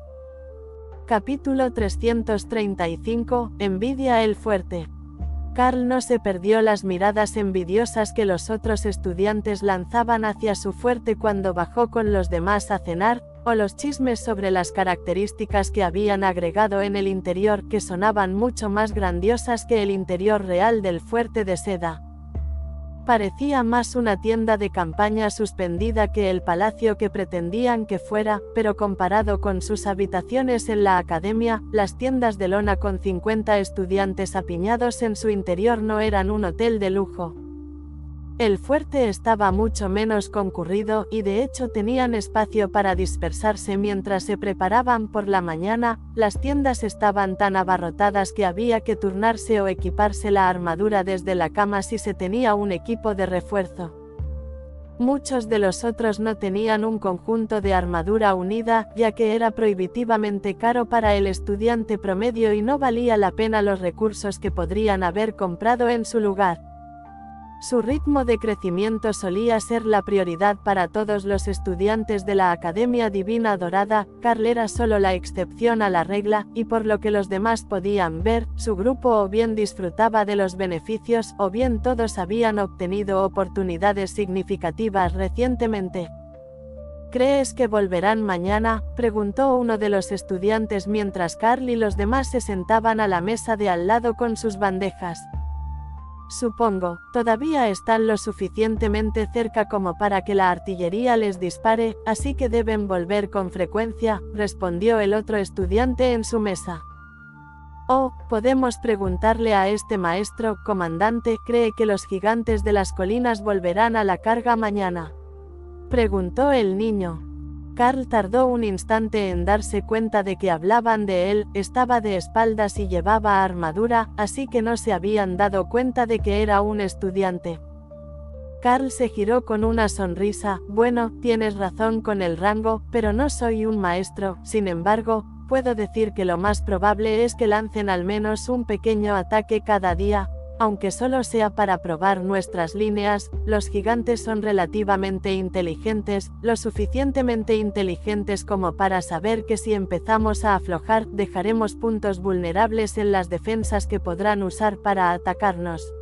Capítulo 335, Envidia el fuerte. Carl no se perdió las miradas envidiosas que los otros estudiantes lanzaban hacia su fuerte cuando bajó con los demás a cenar, o los chismes sobre las características que habían agregado en el interior que sonaban mucho más grandiosas que el interior real del fuerte de seda. Parecía más una tienda de campaña suspendida que el palacio que pretendían que fuera, pero comparado con sus habitaciones en la academia, las tiendas de lona con 50 estudiantes apiñados en su interior no eran un hotel de lujo. El fuerte estaba mucho menos concurrido y de hecho tenían espacio para dispersarse mientras se preparaban por la mañana. Las tiendas estaban tan abarrotadas que había que turnarse o equiparse la armadura desde la cama si se tenía un equipo de refuerzo. Muchos de los otros no tenían un conjunto de armadura unida, ya que era prohibitivamente caro para el estudiante promedio y no valía la pena los recursos que podrían haber comprado en su lugar. Su ritmo de crecimiento solía ser la prioridad para todos los estudiantes de la Academia Divina Dorada. Carl era solo la excepción a la regla, y por lo que los demás podían ver, su grupo o bien disfrutaba de los beneficios, o bien todos habían obtenido oportunidades significativas recientemente. ¿Crees que volverán mañana?, preguntó uno de los estudiantes mientras Carl y los demás se sentaban a la mesa de al lado con sus bandejas. Supongo, todavía están lo suficientemente cerca como para que la artillería les dispare, así que deben volver con frecuencia, respondió el otro estudiante en su mesa. Oh, podemos preguntarle a este maestro, comandante, ¿cree que los gigantes de las colinas volverán a la carga mañana?, preguntó el niño. Carl tardó un instante en darse cuenta de que hablaban de él, estaba de espaldas y llevaba armadura, así que no se habían dado cuenta de que era un estudiante. Carl se giró con una sonrisa. Bueno, tienes razón con el rango, pero no soy un maestro, sin embargo, puedo decir que lo más probable es que lancen al menos un pequeño ataque cada día. Aunque solo sea para probar nuestras líneas, los gigantes son relativamente inteligentes, lo suficientemente inteligentes como para saber que si empezamos a aflojar, dejaremos puntos vulnerables en las defensas que podrán usar para atacarnos.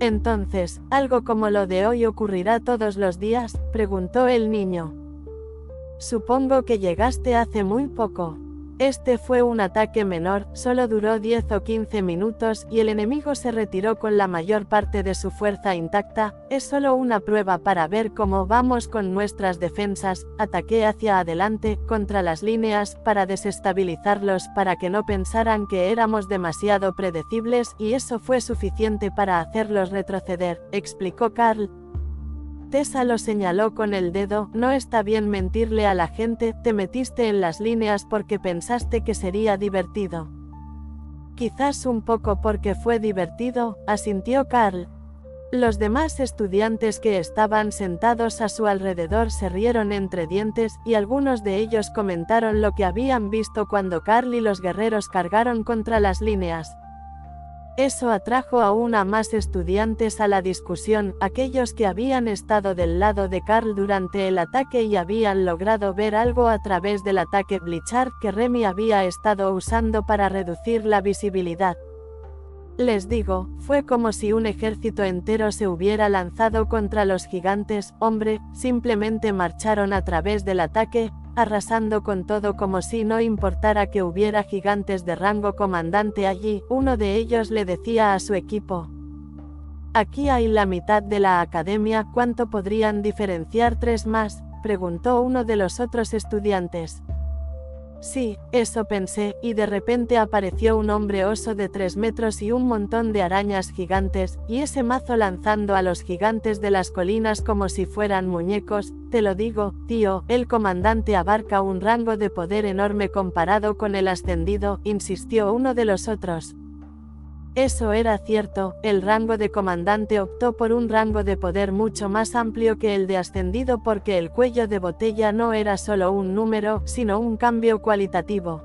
Entonces, ¿algo como lo de hoy ocurrirá todos los días?, preguntó el niño. Supongo que llegaste hace muy poco. Carl Este fue un ataque menor, solo duró 10 o 15 minutos y el enemigo se retiró con la mayor parte de su fuerza intacta. Es solo una prueba para ver cómo vamos con nuestras defensas. Ataqué hacia adelante, contra las líneas, para desestabilizarlos, para que no pensaran que éramos demasiado predecibles, y eso fue suficiente para hacerlos retroceder, explicó Carl. Tessa lo señaló con el dedo. No está bien mentirle a la gente, te metiste en las líneas porque pensaste que sería divertido. Quizás un poco porque fue divertido, asintió Carl. Los demás estudiantes que estaban sentados a su alrededor se rieron entre dientes, y algunos de ellos comentaron lo que habían visto cuando Carl y los guerreros cargaron contra las líneas. Eso atrajo aún a más estudiantes a la discusión, aquellos que habían estado del lado de Carl durante el ataque y habían logrado ver algo a través del ataque Blitzard que Remy había estado usando para reducir la visibilidad. Les digo, fue como si un ejército entero se hubiera lanzado contra los gigantes. Hombre, simplemente marcharon a través del ataque, arrasando con todo como si no importara que hubiera gigantes de rango comandante allí. Uno de ellos le decía a su equipo: aquí hay la mitad de la academia, ¿cuánto podrían diferenciar 3 más? Preguntó uno de los otros estudiantes. Sí, eso pensé, y de repente apareció un hombre oso de 3 metros y un montón de arañas gigantes, y ese mazo lanzando a los gigantes de las colinas como si fueran muñecos. Te lo digo, tío, el comandante abarca un rango de poder enorme comparado con el ascendido, insistió uno de los otros. Eso era cierto, el rango de comandante optó por un rango de poder mucho más amplio que el de ascendido porque el cuello de botella no era solo un número, sino un cambio cualitativo.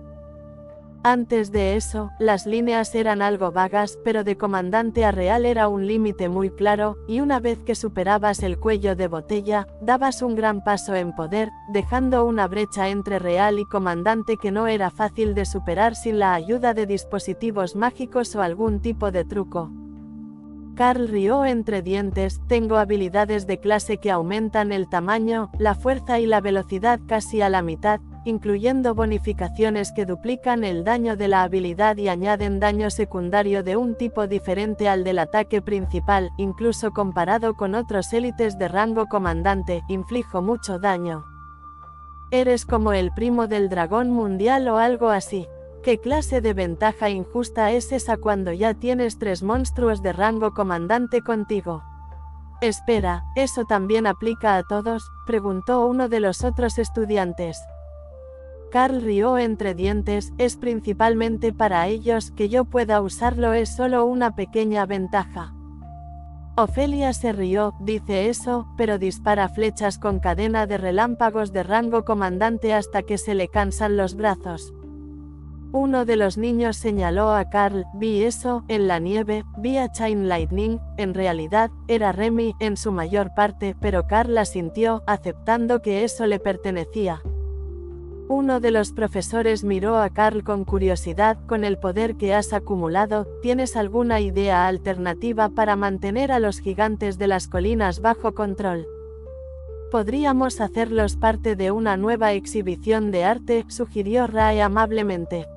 Antes de eso, las líneas eran algo vagas, pero de comandante a real era un límite muy claro, y una vez que superabas el cuello de botella, dabas un gran paso en poder, dejando una brecha entre real y comandante que no era fácil de superar sin la ayuda de dispositivos mágicos o algún tipo de truco. Carl rió entre dientes. Tengo habilidades de clase que aumentan el tamaño, la fuerza y la velocidad casi a la mitad, incluyendo bonificaciones que duplican el daño de la habilidad y añaden daño secundario de un tipo diferente al del ataque principal. Incluso comparado con otros élites de rango comandante, inflijo mucho daño. Eres como el primo del dragón mundial o algo así. ¿Qué clase de ventaja injusta es esa cuando ya tienes 3 monstruos de rango comandante contigo? Espera, ¿eso también aplica a todos?, preguntó uno de los otros estudiantes. Carl rió entre dientes. Es principalmente para ellos, que yo pueda usarlo es solo una pequeña ventaja. Ofelia se rió. Dice eso, pero dispara flechas con cadena de relámpagos de rango comandante hasta que se le cansan los brazos. Uno de los niños señaló a Carl. Vi eso, en la nieve, vi a Chain Lightning. En realidad, era Remy, en su mayor parte, pero Carl asintió, aceptando que eso le pertenecía. Uno de los profesores miró a Carl con curiosidad. Con el poder que has acumulado, ¿tienes alguna idea alternativa para mantener a los gigantes de las colinas bajo control? Podríamos hacerlos parte de una nueva exhibición de arte, sugirió Rae amablemente.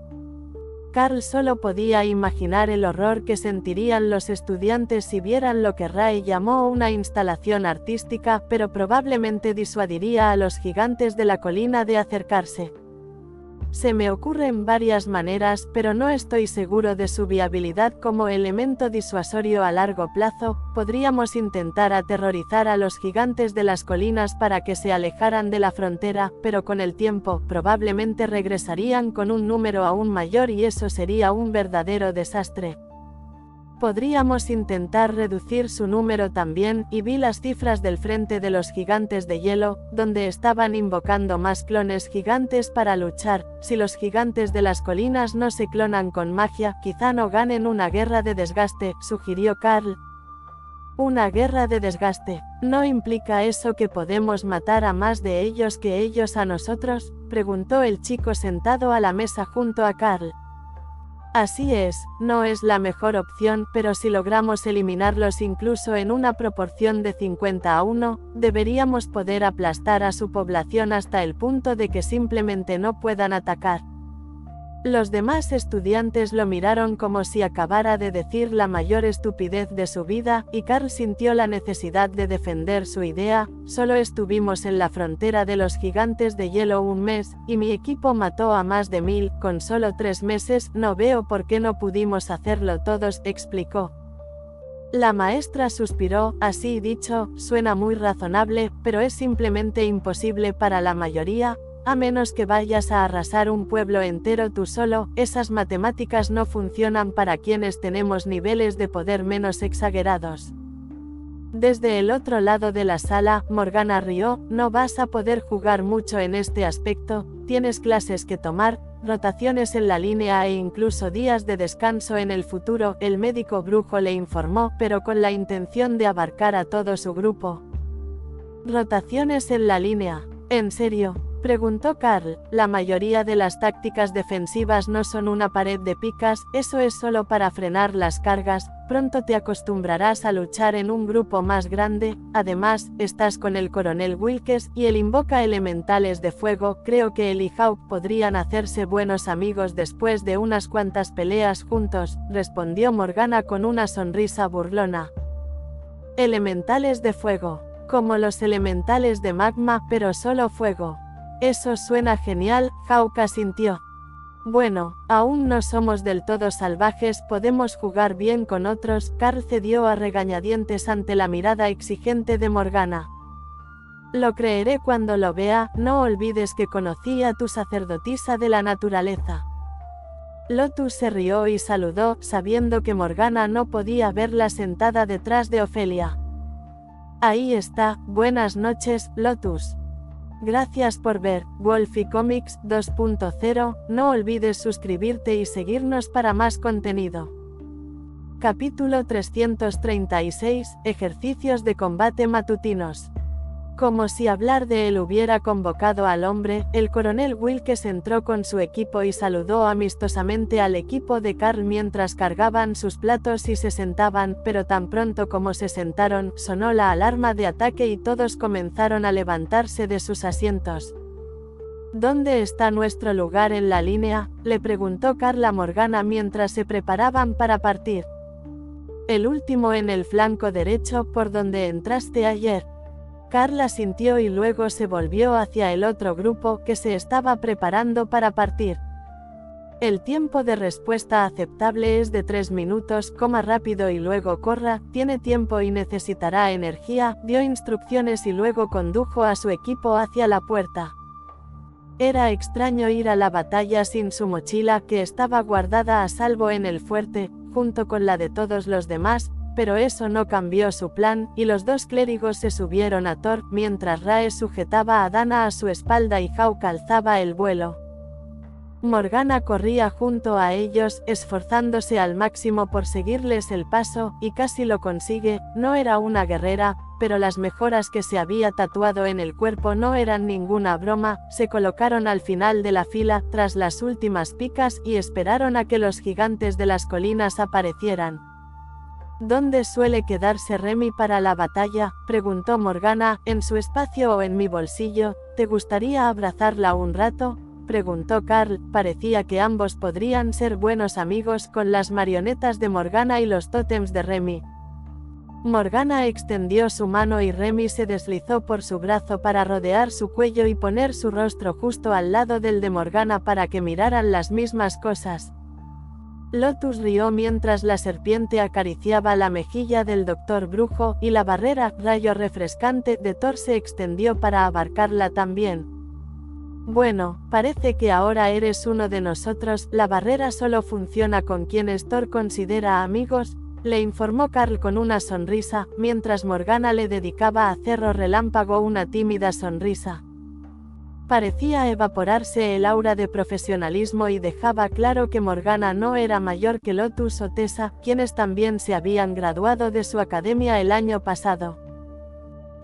Carl solo podía imaginar el horror que sentirían los estudiantes si vieran lo que Rae llamó una instalación artística, pero probablemente disuadiría a los gigantes de la colina de acercarse. Se me ocurren varias maneras, pero no estoy seguro de su viabilidad como elemento disuasorio a largo plazo. Podríamos intentar aterrorizar a los gigantes de las colinas para que se alejaran de la frontera, pero con el tiempo, probablemente regresarían con un número aún mayor y eso sería un verdadero desastre. Podríamos intentar reducir su número también, y vi las cifras del frente de los gigantes de hielo, donde estaban invocando más clones gigantes para luchar. Si los gigantes de las colinas no se clonan con magia, quizá no ganen una guerra de desgaste, sugirió Carl. Una guerra de desgaste, ¿no implica eso que podemos matar a más de ellos que ellos a nosotros?, preguntó el chico sentado a la mesa junto a Carl. Así es, no es la mejor opción, pero si logramos eliminarlos incluso en una proporción de 50-1, deberíamos poder aplastar a su población hasta el punto de que simplemente no puedan atacar. Los demás estudiantes lo miraron como si acabara de decir la mayor estupidez de su vida, y Carl sintió la necesidad de defender su idea. Solo estuvimos en la frontera de los gigantes de hielo un mes, y mi equipo mató a más de 1000, con solo 3 meses, no veo por qué no pudimos hacerlo todos, explicó. La maestra suspiró, así dicho, suena muy razonable, pero es simplemente imposible para la mayoría. A menos que vayas a arrasar un pueblo entero tú solo, esas matemáticas no funcionan para quienes tenemos niveles de poder menos exagerados. Desde el otro lado de la sala, Morgana rió, no vas a poder jugar mucho en este aspecto, tienes clases que tomar, rotaciones en la línea e incluso días de descanso en el futuro, el médico brujo le informó, pero con la intención de abarcar a todo su grupo. Rotaciones en la línea. ¿En serio?, preguntó Carl. La mayoría de las tácticas defensivas no son una pared de picas, eso es solo para frenar las cargas, pronto te acostumbrarás a luchar en un grupo más grande, además, estás con el coronel Wilkes, y él invoca elementales de fuego, creo que él y Hawk podrían hacerse buenos amigos después de unas cuantas peleas juntos, respondió Morgana con una sonrisa burlona. Elementales de fuego, como los elementales de magma, pero solo fuego. Eso suena genial, Hawk asintió. Bueno, aún no somos del todo salvajes, podemos jugar bien con otros, Carl cedió a regañadientes ante la mirada exigente de Morgana. Lo creeré cuando lo vea, no olvides que conocí a tu sacerdotisa de la naturaleza. Lotus se rió y saludó, sabiendo que Morgana no podía verla sentada detrás de Ofelia. Ahí está, buenas noches, Lotus. Gracias por ver Wolfie Comics 2.0, no olvides suscribirte y seguirnos para más contenido. Capítulo 336, Ejercicios de combate matutinos. Como si hablar de él hubiera convocado al hombre, el coronel Wilkes entró con su equipo y saludó amistosamente al equipo de Carl mientras cargaban sus platos y se sentaban, pero tan pronto como se sentaron, sonó la alarma de ataque y todos comenzaron a levantarse de sus asientos. ¿Dónde está nuestro lugar en la línea?, le preguntó Carl a Morgana mientras se preparaban para partir. El último en el flanco derecho, por donde entraste ayer. Carl asintió y luego se volvió hacia el otro grupo, que se estaba preparando para partir. El tiempo de respuesta aceptable es de 3 minutos, coma rápido y luego corra, tiene tiempo y necesitará energía, dio instrucciones y luego condujo a su equipo hacia la puerta. Era extraño ir a la batalla sin su mochila, que estaba guardada a salvo en el fuerte, junto con la de todos los demás, pero eso no cambió su plan, y los dos clérigos se subieron a Thor, mientras Rae sujetaba a Dana a su espalda y Hawk alzaba el vuelo. Morgana corría junto a ellos, esforzándose al máximo por seguirles el paso, y casi lo consigue. No era una guerrera, pero las mejoras que se había tatuado en el cuerpo no eran ninguna broma. Se colocaron al final de la fila, tras las últimas picas, y esperaron a que los gigantes de las colinas aparecieran. ¿Dónde suele quedarse Remy para la batalla?, preguntó Morgana. ¿En su espacio o en mi bolsillo? ¿Te gustaría abrazarla un rato?, preguntó Carl. Parecía que ambos podrían ser buenos amigos con las marionetas de Morgana y los tótems de Remy. Morgana extendió su mano y Remy se deslizó por su brazo para rodear su cuello y poner su rostro justo al lado del de Morgana para que miraran las mismas cosas. Lotus rió mientras la serpiente acariciaba la mejilla del doctor brujo, y la barrera, rayo refrescante, de Thor se extendió para abarcarla también. Bueno, parece que ahora eres uno de nosotros, la barrera solo funciona con quienes Thor considera amigos, le informó Carl con una sonrisa, mientras Morgana le dedicaba a Cerro Relámpago una tímida sonrisa. Parecía evaporarse el aura de profesionalismo y dejaba claro que Morgana no era mayor que Lotus o Tessa, quienes también se habían graduado de su academia el año pasado.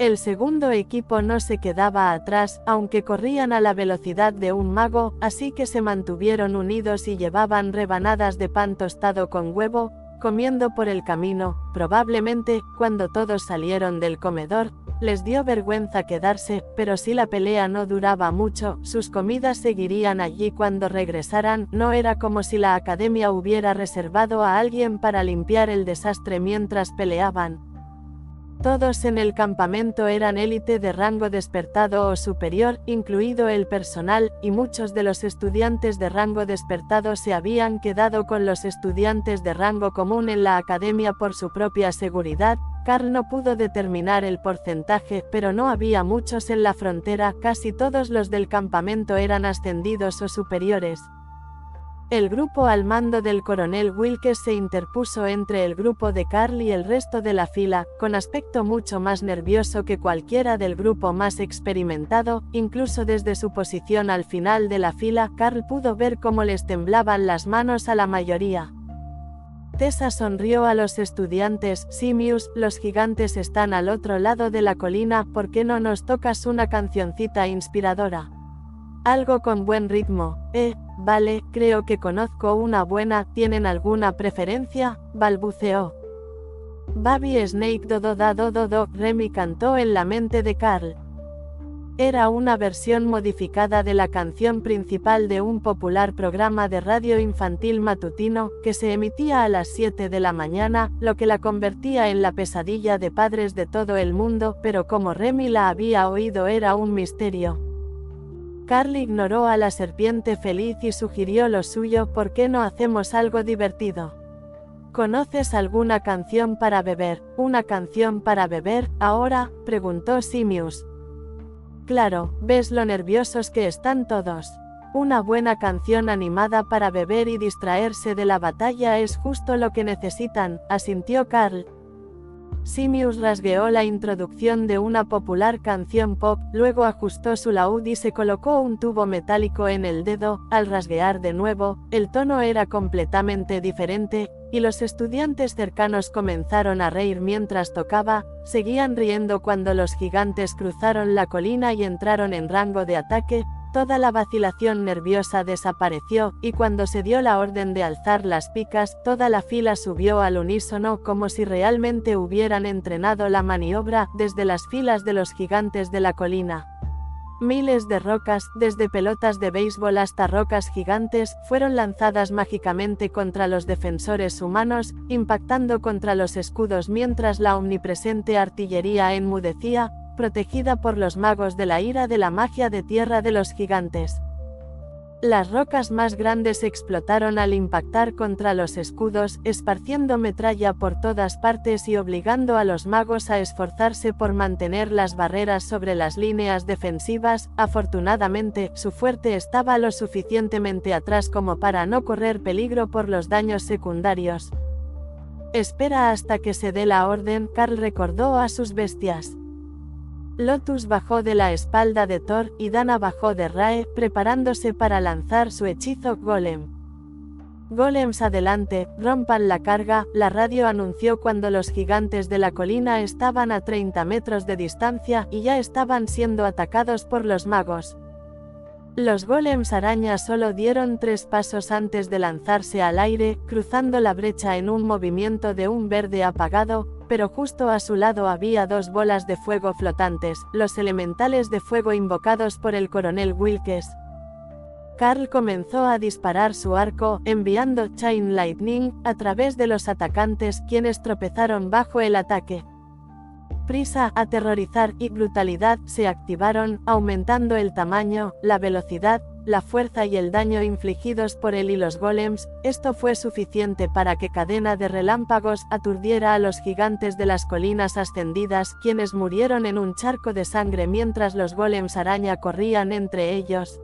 El segundo equipo no se quedaba atrás, aunque corrían a la velocidad de un mago, así que se mantuvieron unidos y llevaban rebanadas de pan tostado con huevo, comiendo por el camino. Probablemente, cuando todos salieron del comedor, Les dio vergüenza quedarse, pero si la pelea no duraba mucho, sus comidas seguirían allí cuando regresaran. No era como si la academia hubiera reservado a alguien para limpiar el desastre mientras peleaban. Todos en el campamento eran élite de rango despertado o superior, incluido el personal, y muchos de los estudiantes de rango despertado se habían quedado con los estudiantes de rango común en la academia por su propia seguridad. Carl no pudo determinar el porcentaje, pero no había muchos en la frontera, casi todos los del campamento eran ascendidos o superiores. El grupo al mando del coronel Wilkes se interpuso entre el grupo de Carl y el resto de la fila, con aspecto mucho más nervioso que cualquiera del grupo más experimentado. Incluso desde su posición al final de la fila, Carl pudo ver cómo les temblaban las manos a la mayoría. Tessa sonrió a los estudiantes. Simius, los gigantes están al otro lado de la colina, ¿por qué no nos tocas una cancioncita inspiradora? Algo con buen ritmo. Vale, creo que conozco una buena. ¿Tienen alguna preferencia?, balbuceó. Baby Snake do. Remy cantó en la mente de Carl. Era una versión modificada de la canción principal de un popular programa de radio infantil matutino, que se emitía a las 7 de la mañana, lo que la convertía en la pesadilla de padres de todo el mundo, pero como Remy la había oído era un misterio. Carl ignoró a la serpiente feliz y sugirió lo suyo. ¿Por qué no hacemos algo divertido? ¿Conoces alguna canción para beber? ¿Una canción para beber, ahora?, preguntó Simius. Claro, ¿ves lo nerviosos que están todos? Una buena canción animada para beber y distraerse de la batalla es justo lo que necesitan, asintió Carl. Simius rasgueó la introducción de una popular canción pop, luego ajustó su laúd y se colocó un tubo metálico en el dedo. Al rasguear de nuevo, el tono era completamente diferente, y los estudiantes cercanos comenzaron a reír mientras tocaba. Seguían riendo cuando los gigantes cruzaron la colina y entraron en rango de ataque. Toda la vacilación nerviosa desapareció, y cuando se dio la orden de alzar las picas, toda la fila subió al unísono como si realmente hubieran entrenado la maniobra. Desde las filas de los gigantes de la colina, miles de rocas, desde pelotas de béisbol hasta rocas gigantes, fueron lanzadas mágicamente contra los defensores humanos, impactando contra los escudos mientras la omnipresente artillería enmudecía, protegida por los magos de la ira de la magia de tierra de los gigantes. Las rocas más grandes explotaron al impactar contra los escudos, esparciendo metralla por todas partes y obligando a los magos a esforzarse por mantener las barreras sobre las líneas defensivas. Afortunadamente, su fuerte estaba lo suficientemente atrás como para no correr peligro por los daños secundarios. Espera hasta que se dé la orden, Carl recordó a sus bestias. Lotus bajó de la espalda de Thor, y Dana bajó de Rae, preparándose para lanzar su hechizo Golem. Golems adelante, rompan la carga, la radio anunció cuando los gigantes de la colina estaban a 30 metros de distancia, y ya estaban siendo atacados por los magos. Los golems araña solo dieron 3 pasos antes de lanzarse al aire, cruzando la brecha en un movimiento de un verde apagado, pero justo a su lado había 2 bolas de fuego flotantes, los elementales de fuego invocados por el coronel Wilkes. Carl comenzó a disparar su arco, enviando Chain Lightning a través de los atacantes, quienes tropezaron bajo el ataque. Prisa, aterrorizar y brutalidad se activaron, aumentando el tamaño, la velocidad, la fuerza y el daño infligidos por él y los golems. Esto fue suficiente para que Cadena de Relámpagos aturdiera a los gigantes de las colinas ascendidas, quienes murieron en un charco de sangre mientras los golems araña corrían entre ellos.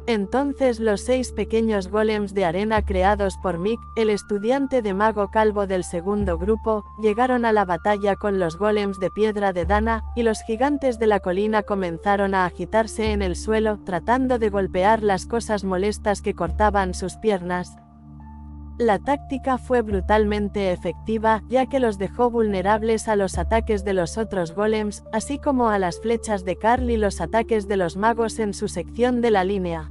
Entonces los 6 pequeños golems de arena creados por Mick, el estudiante de mago calvo del segundo grupo, llegaron a la batalla con los golems de piedra de Dana, y los gigantes de la colina comenzaron a agitarse en el suelo, tratando de golpear las cosas molestas que cortaban sus piernas. La táctica fue brutalmente efectiva, ya que los dejó vulnerables a los ataques de los otros golems, así como a las flechas de Carl y los ataques de los magos en su sección de la línea.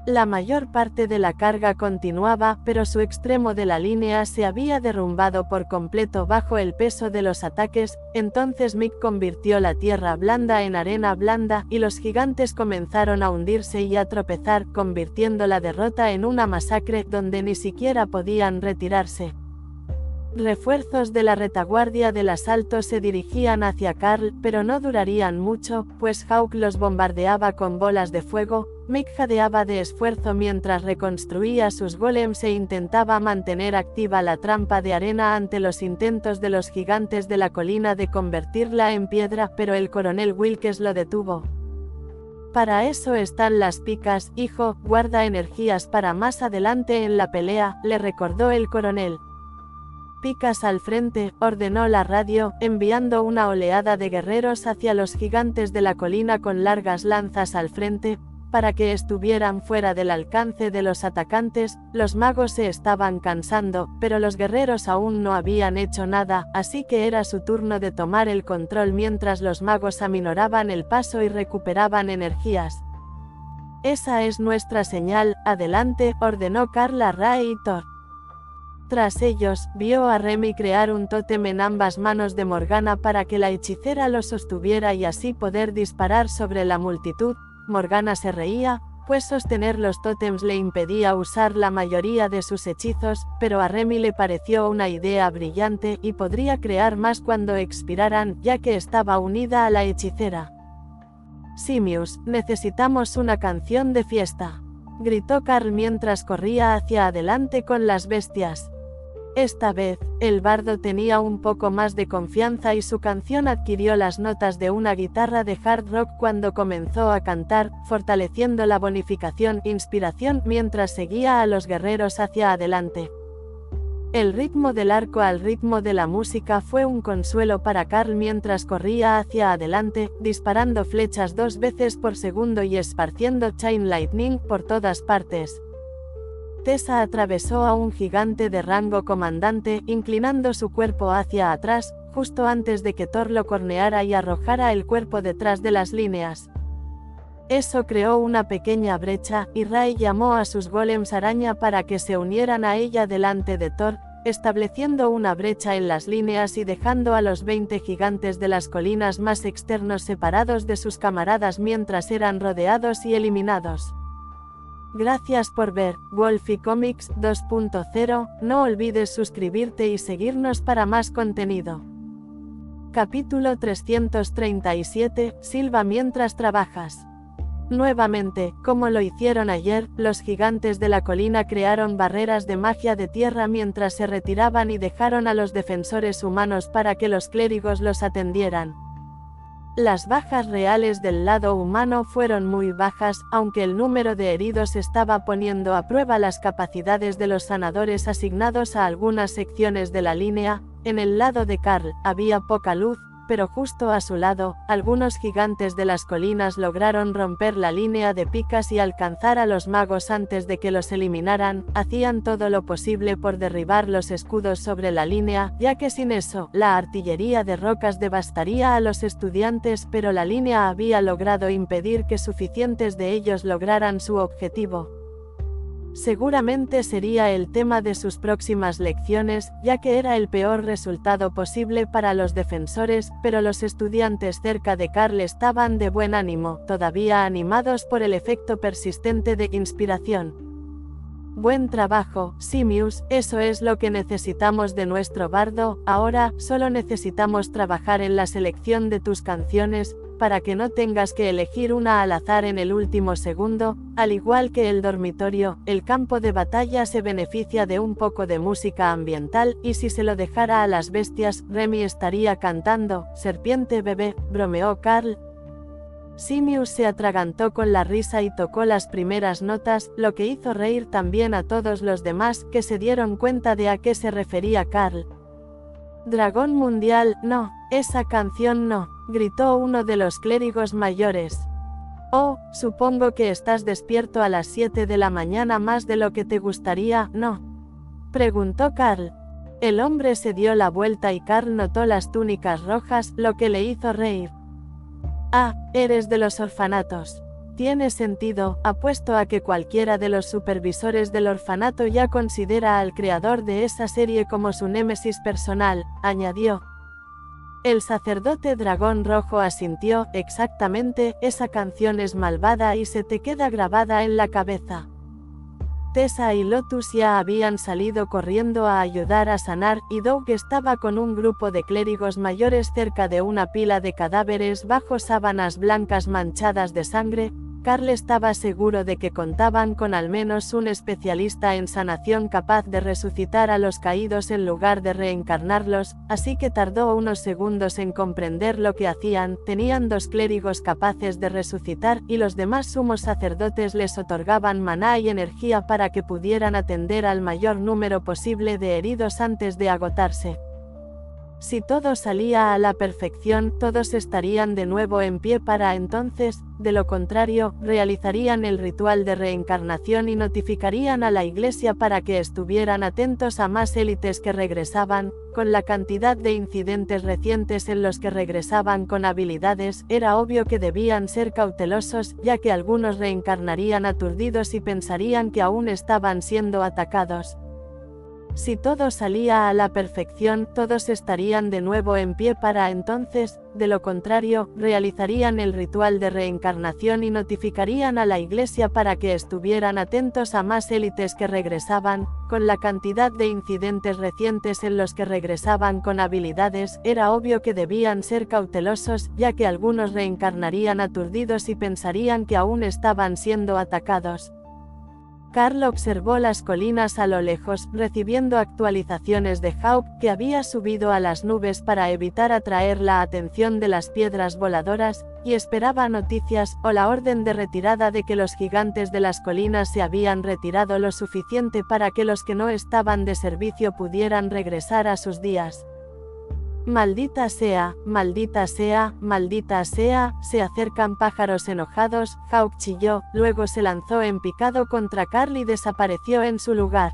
La mayor parte de la carga continuaba, pero su extremo de la línea se había derrumbado por completo bajo el peso de los ataques. Entonces Mick convirtió la tierra blanda en arena blanda, y los gigantes comenzaron a hundirse y a tropezar, convirtiendo la derrota en una masacre donde ni siquiera podían retirarse. Refuerzos de la retaguardia del asalto se dirigían hacia Karl, pero no durarían mucho, pues Hawk los bombardeaba con bolas de fuego. Mick jadeaba de esfuerzo mientras reconstruía sus golems e intentaba mantener activa la trampa de arena ante los intentos de los gigantes de la colina de convertirla en piedra, pero el coronel Wilkes lo detuvo. Para eso están las picas, hijo, guarda energías para más adelante en la pelea, le recordó el coronel. Picas al frente, ordenó la radio, enviando una oleada de guerreros hacia los gigantes de la colina con largas lanzas al frente, para que estuvieran fuera del alcance de los atacantes. Los magos se estaban cansando, pero los guerreros aún no habían hecho nada, así que era su turno de tomar el control mientras los magos aminoraban el paso y recuperaban energías. Esa es nuestra señal, adelante, ordenó Karl a Ray y Thor. Tras ellos, vio a Remy crear un tótem en ambas manos de Morgana para que la hechicera lo sostuviera y así poder disparar sobre la multitud. Morgana se reía, pues sostener los tótems le impedía usar la mayoría de sus hechizos, pero a Remy le pareció una idea brillante y podría crear más cuando expiraran, ya que estaba unida a la hechicera. Simius, necesitamos una canción de fiesta, gritó Karl mientras corría hacia adelante con las bestias. Esta vez, el bardo tenía un poco más de confianza y su canción adquirió las notas de una guitarra de hard rock cuando comenzó a cantar, fortaleciendo la bonificación inspiración mientras seguía a los guerreros hacia adelante. El ritmo del arco al ritmo de la música fue un consuelo para Karl mientras corría hacia adelante, disparando flechas 2 veces por segundo y esparciendo Chain Lightning por todas partes. Tessa atravesó a un gigante de rango comandante, inclinando su cuerpo hacia atrás, justo antes de que Thor lo corneara y arrojara el cuerpo detrás de las líneas. Eso creó una pequeña brecha, y Ray llamó a sus golems araña para que se unieran a ella delante de Thor, estableciendo una brecha en las líneas y dejando a los 20 gigantes de las colinas más externos separados de sus camaradas mientras eran rodeados y eliminados. Gracias por ver Wolfie Comics 2.0, no olvides suscribirte y seguirnos para más contenido. Capítulo 337, Silva mientras trabajas. Nuevamente, como lo hicieron ayer, los gigantes de la colina crearon barreras de magia de tierra mientras se retiraban y dejaron a los defensores humanos para que los clérigos los atendieran. Las bajas reales del lado humano fueron muy bajas, aunque el número de heridos estaba poniendo a prueba las capacidades de los sanadores asignados a algunas secciones de la línea. En el lado de Karl, había poca luz, pero justo a su lado, algunos gigantes de las colinas lograron romper la línea de picas y alcanzar a los magos antes de que los eliminaran. Hacían todo lo posible por derribar los escudos sobre la línea, ya que sin eso, la artillería de rocas devastaría a los estudiantes, pero la línea había logrado impedir que suficientes de ellos lograran su objetivo. Seguramente sería el tema de sus próximas lecciones, ya que era el peor resultado posible para los defensores, pero los estudiantes cerca de Karl estaban de buen ánimo, todavía animados por el efecto persistente de inspiración. Buen trabajo, Simius, eso es lo que necesitamos de nuestro bardo. Ahora, solo necesitamos trabajar en la selección de tus canciones, para que no tengas que elegir una al azar en el último segundo. Al igual que el dormitorio, el campo de batalla se beneficia de un poco de música ambiental, y si se lo dejara a las bestias, Remy estaría cantando. Serpiente bebé, bromeó Karl. Simius se atragantó con la risa y tocó las primeras notas, lo que hizo reír también a todos los demás, que se dieron cuenta de a qué se refería Karl. Dragón mundial, no, esa canción no, gritó uno de los clérigos mayores. Oh, supongo que estás despierto a las 7 de la mañana más de lo que te gustaría, ¿no? Preguntó Karl. El hombre se dio la vuelta y Karl notó las túnicas rojas, lo que le hizo reír. Ah, eres de los orfanatos. Tiene sentido, apuesto a que cualquiera de los supervisores del orfanato ya considera al creador de esa serie como su némesis personal, añadió. El sacerdote dragón rojo asintió. Exactamente, esa canción es malvada y se te queda grabada en la cabeza. Tessa y Lotus ya habían salido corriendo a ayudar a sanar, y Doug estaba con un grupo de clérigos mayores cerca de una pila de cadáveres bajo sábanas blancas manchadas de sangre. Carl estaba seguro de que contaban con al menos un especialista en sanación capaz de resucitar a los caídos en lugar de reencarnarlos, así que tardó unos segundos en comprender lo que hacían. Tenían 2 clérigos capaces de resucitar, y los demás sumos sacerdotes les otorgaban maná y energía para que pudieran atender al mayor número posible de heridos antes de agotarse. Si todo salía a la perfección, todos estarían de nuevo en pie para entonces; de lo contrario, realizarían el ritual de reencarnación y notificarían a la iglesia para que estuvieran atentos a más élites que regresaban. Con la cantidad de incidentes recientes en los que regresaban con habilidades, era obvio que debían ser cautelosos, ya que algunos reencarnarían aturdidos y pensarían que aún estaban siendo atacados. Si todo salía a la perfección, todos estarían de nuevo en pie para entonces; de lo contrario, realizarían el ritual de reencarnación y notificarían a la iglesia para que estuvieran atentos a más élites que regresaban. Con la cantidad de incidentes recientes en los que regresaban con habilidades, era obvio que debían ser cautelosos, ya que algunos reencarnarían aturdidos y pensarían que aún estaban siendo atacados. Carl observó las colinas a lo lejos, recibiendo actualizaciones de Hawk, que había subido a las nubes para evitar atraer la atención de las piedras voladoras, y esperaba noticias, o la orden de retirada de que los gigantes de las colinas se habían retirado lo suficiente para que los que no estaban de servicio pudieran regresar a sus días. Maldita sea, maldita sea, maldita sea, se acercan pájaros enojados, Hawk chilló, luego se lanzó en picado contra Carl y desapareció en su lugar.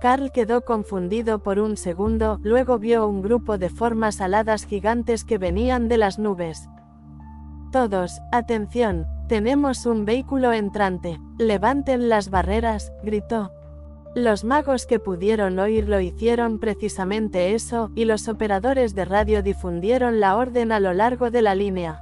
Carl quedó confundido por un segundo, luego vio un grupo de formas aladas gigantes que venían de las nubes. Todos, atención, tenemos un vehículo entrante, levanten las barreras, gritó. Los magos que pudieron oírlo hicieron precisamente eso, y los operadores de radio difundieron la orden a lo largo de la línea.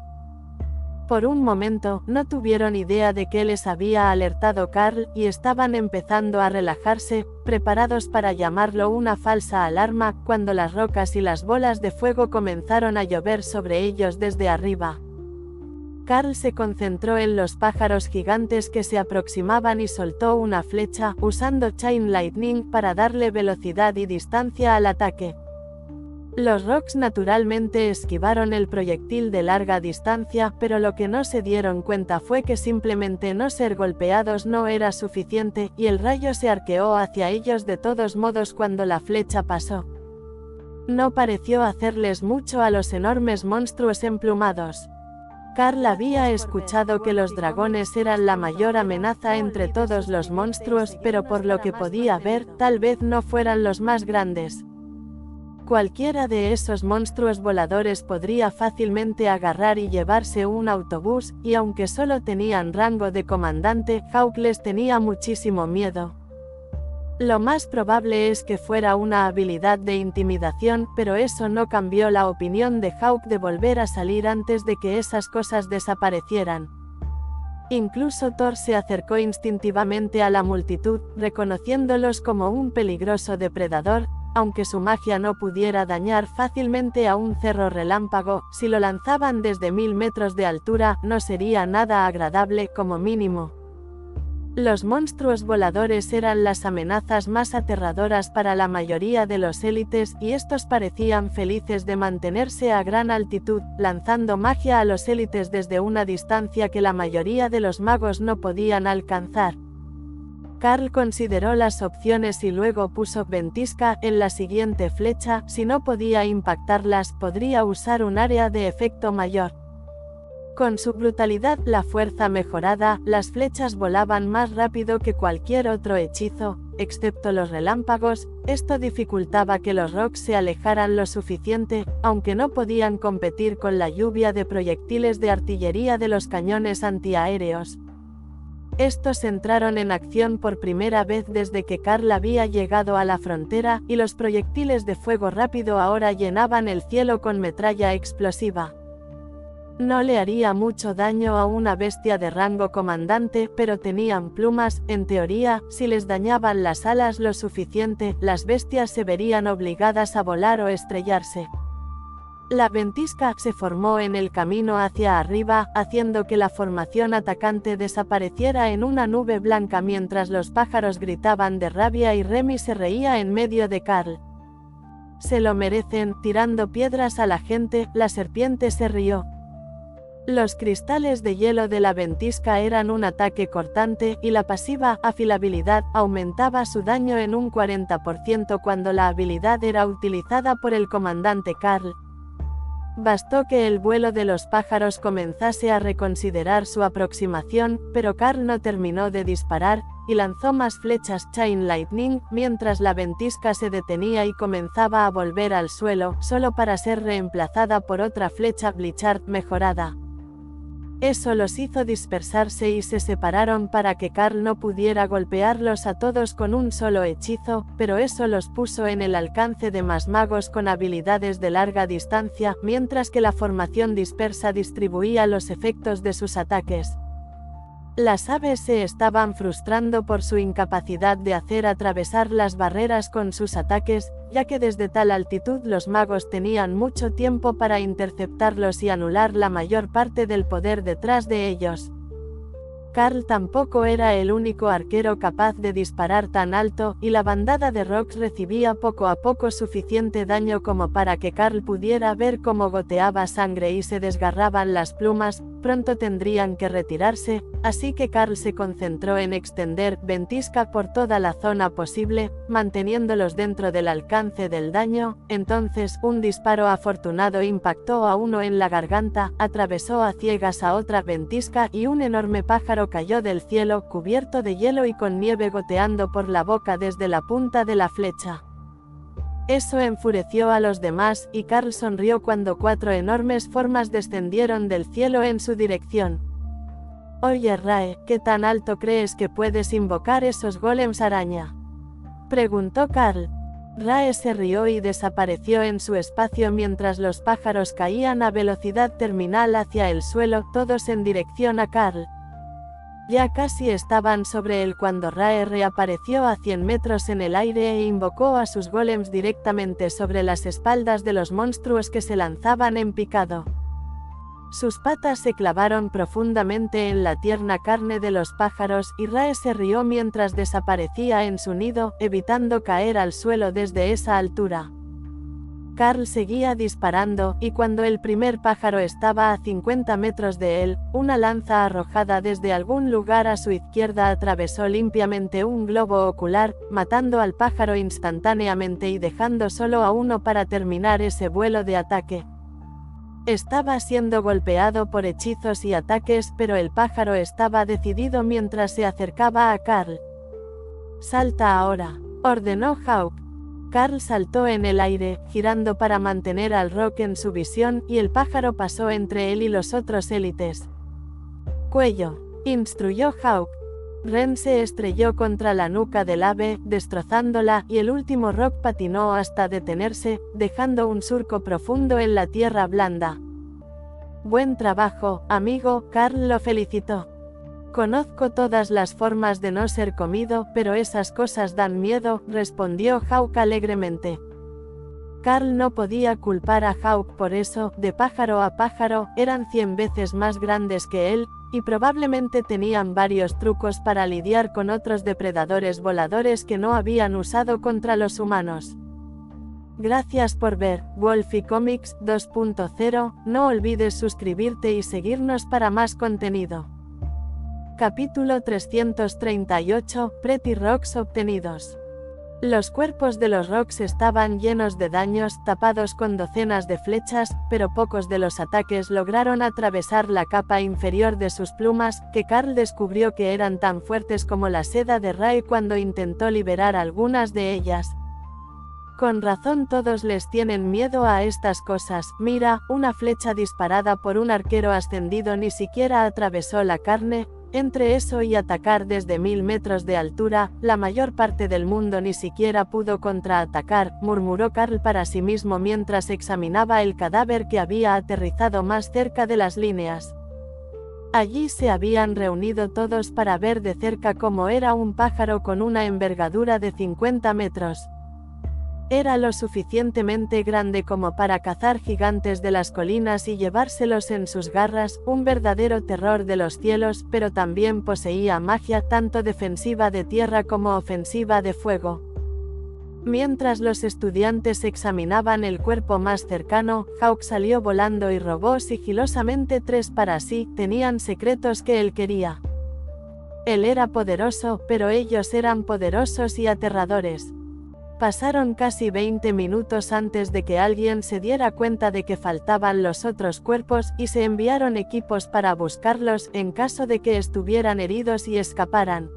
Por un momento, no tuvieron idea de qué les había alertado Carl, y estaban empezando a relajarse, preparados para llamarlo una falsa alarma, cuando las rocas y las bolas de fuego comenzaron a llover sobre ellos desde arriba. Carl se concentró en los pájaros gigantes que se aproximaban y soltó una flecha, usando Chain Lightning para darle velocidad y distancia al ataque. Los Rocks naturalmente esquivaron el proyectil de larga distancia, pero lo que no se dieron cuenta fue que simplemente no ser golpeados no era suficiente, y el rayo se arqueó hacia ellos de todos modos cuando la flecha pasó. No pareció hacerles mucho a los enormes monstruos emplumados. Carl había escuchado que los dragones eran la mayor amenaza entre todos los monstruos, pero por lo que podía ver, tal vez no fueran los más grandes. Cualquiera de esos monstruos voladores podría fácilmente agarrar y llevarse un autobús, y aunque solo tenían rango de comandante, Hawk les tenía muchísimo miedo. Lo más probable es que fuera una habilidad de intimidación, pero eso no cambió la opinión de Hawk de volver a salir antes de que esas cosas desaparecieran. Incluso Thor se acercó instintivamente a la multitud, reconociéndolos como un peligroso depredador. Aunque su magia no pudiera dañar fácilmente a un cerro relámpago, si lo lanzaban desde 1000 metros de altura, no sería nada agradable como mínimo. Los monstruos voladores eran las amenazas más aterradoras para la mayoría de los élites, y estos parecían felices de mantenerse a gran altitud, lanzando magia a los élites desde una distancia que la mayoría de los magos no podían alcanzar. Carl consideró las opciones y luego puso ventisca en la siguiente flecha. Si no podía impactarlas, podría usar un área de efecto mayor. Con su brutalidad, la fuerza mejorada, las flechas volaban más rápido que cualquier otro hechizo, excepto los relámpagos. Esto dificultaba que los rocks se alejaran lo suficiente, aunque no podían competir con la lluvia de proyectiles de artillería de los cañones antiaéreos. Estos entraron en acción por primera vez desde que Karl había llegado a la frontera, y los proyectiles de fuego rápido ahora llenaban el cielo con metralla explosiva. No le haría mucho daño a una bestia de rango comandante, pero tenían plumas. En teoría, si les dañaban las alas lo suficiente, las bestias se verían obligadas a volar o estrellarse. La ventisca se formó en el camino hacia arriba, haciendo que la formación atacante desapareciera en una nube blanca mientras los pájaros gritaban de rabia y Remy se reía en medio de Karl. Se lo merecen, tirando piedras a la gente. La serpiente se rió. Los cristales de hielo de la ventisca eran un ataque cortante, y la pasiva afilabilidad aumentaba su daño en un 40% cuando la habilidad era utilizada por el comandante Karl. Bastó que el vuelo de los pájaros comenzase a reconsiderar su aproximación, pero Karl no terminó de disparar, y lanzó más flechas Chain Lightning, mientras la ventisca se detenía y comenzaba a volver al suelo, solo para ser reemplazada por otra flecha Blizzard mejorada. Eso los hizo dispersarse y se separaron para que Karl no pudiera golpearlos a todos con un solo hechizo, pero eso los puso en el alcance de más magos con habilidades de larga distancia, mientras que la formación dispersa distribuía los efectos de sus ataques. Las aves se estaban frustrando por su incapacidad de hacer atravesar las barreras con sus ataques, ya que desde tal altitud los magos tenían mucho tiempo para interceptarlos y anular la mayor parte del poder detrás de ellos. Karl tampoco era el único arquero capaz de disparar tan alto, y la bandada de rocks recibía poco a poco suficiente daño como para que Karl pudiera ver cómo goteaba sangre y se desgarraban las plumas. Pronto tendrían que retirarse, así que Karl se concentró en extender ventisca por toda la zona posible, manteniéndolos dentro del alcance del daño. Entonces, un disparo afortunado impactó a uno en la garganta, atravesó a ciegas a otra ventisca y un enorme pájaro cayó del cielo, cubierto de hielo y con nieve goteando por la boca desde la punta de la flecha. Eso enfureció a los demás, y Karl sonrió cuando 4 enormes formas descendieron del cielo en su dirección. «Oye Rae, ¿qué tan alto crees que puedes invocar esos golems araña?», preguntó Karl. Rae se rió y desapareció en su espacio mientras los pájaros caían a velocidad terminal hacia el suelo, todos en dirección a Karl. Ya casi estaban sobre él cuando Rae reapareció a 100 metros en el aire e invocó a sus golems directamente sobre las espaldas de los monstruos que se lanzaban en picado. Sus patas se clavaron profundamente en la tierna carne de los pájaros, y Rae se rió mientras desaparecía en su nido, evitando caer al suelo desde esa altura. Karl seguía disparando, y cuando el primer pájaro estaba a 50 metros de él, una lanza arrojada desde algún lugar a su izquierda atravesó limpiamente un globo ocular, matando al pájaro instantáneamente y dejando solo a uno para terminar ese vuelo de ataque. Estaba siendo golpeado por hechizos y ataques, pero el pájaro estaba decidido mientras se acercaba a Karl. «Salta ahora», ordenó Hawk. Karl saltó en el aire, girando para mantener al rock en su visión, y el pájaro pasó entre él y los otros élites. «Cuello», instruyó Hawk. Ren se estrelló contra la nuca del ave, destrozándola, y el último rock patinó hasta detenerse, dejando un surco profundo en la tierra blanda. «Buen trabajo, amigo», Karl lo felicitó. «Conozco todas las formas de no ser comido, pero esas cosas dan miedo», respondió Hawk alegremente. Karl no podía culpar a Hawk por eso. De pájaro a pájaro, eran 100 veces más grandes que él, y probablemente tenían varios trucos para lidiar con otros depredadores voladores que no habían usado contra los humanos. Gracias por ver Wolfie Comics 2.0, no olvides suscribirte y seguirnos para más contenido. Capítulo 338, Pretty Rocks obtenidos. Los cuerpos de los Rocks estaban llenos de daños, tapados con docenas de flechas, pero pocos de los ataques lograron atravesar la capa inferior de sus plumas, que Carl descubrió que eran tan fuertes como la seda de Rae cuando intentó liberar algunas de ellas. Con razón todos les tienen miedo a estas cosas. Mira, una flecha disparada por un arquero ascendido ni siquiera atravesó la carne. Entre eso y atacar desde 1000 metros de altura, la mayor parte del mundo ni siquiera pudo contraatacar, murmuró Carl para sí mismo mientras examinaba el cadáver que había aterrizado más cerca de las líneas. Allí se habían reunido todos para ver de cerca cómo era un pájaro con una envergadura de 50 metros. Era lo suficientemente grande como para cazar gigantes de las colinas y llevárselos en sus garras, un verdadero terror de los cielos, pero también poseía magia tanto defensiva de tierra como ofensiva de fuego. Mientras los estudiantes examinaban el cuerpo más cercano, Hawk salió volando y robó sigilosamente 3 para sí. Tenían secretos que él quería. Él era poderoso, pero ellos eran poderosos y aterradores. Pasaron casi 20 minutos antes de que alguien se diera cuenta de que faltaban los otros cuerpos, y se enviaron equipos para buscarlos en caso de que estuvieran heridos y escaparan.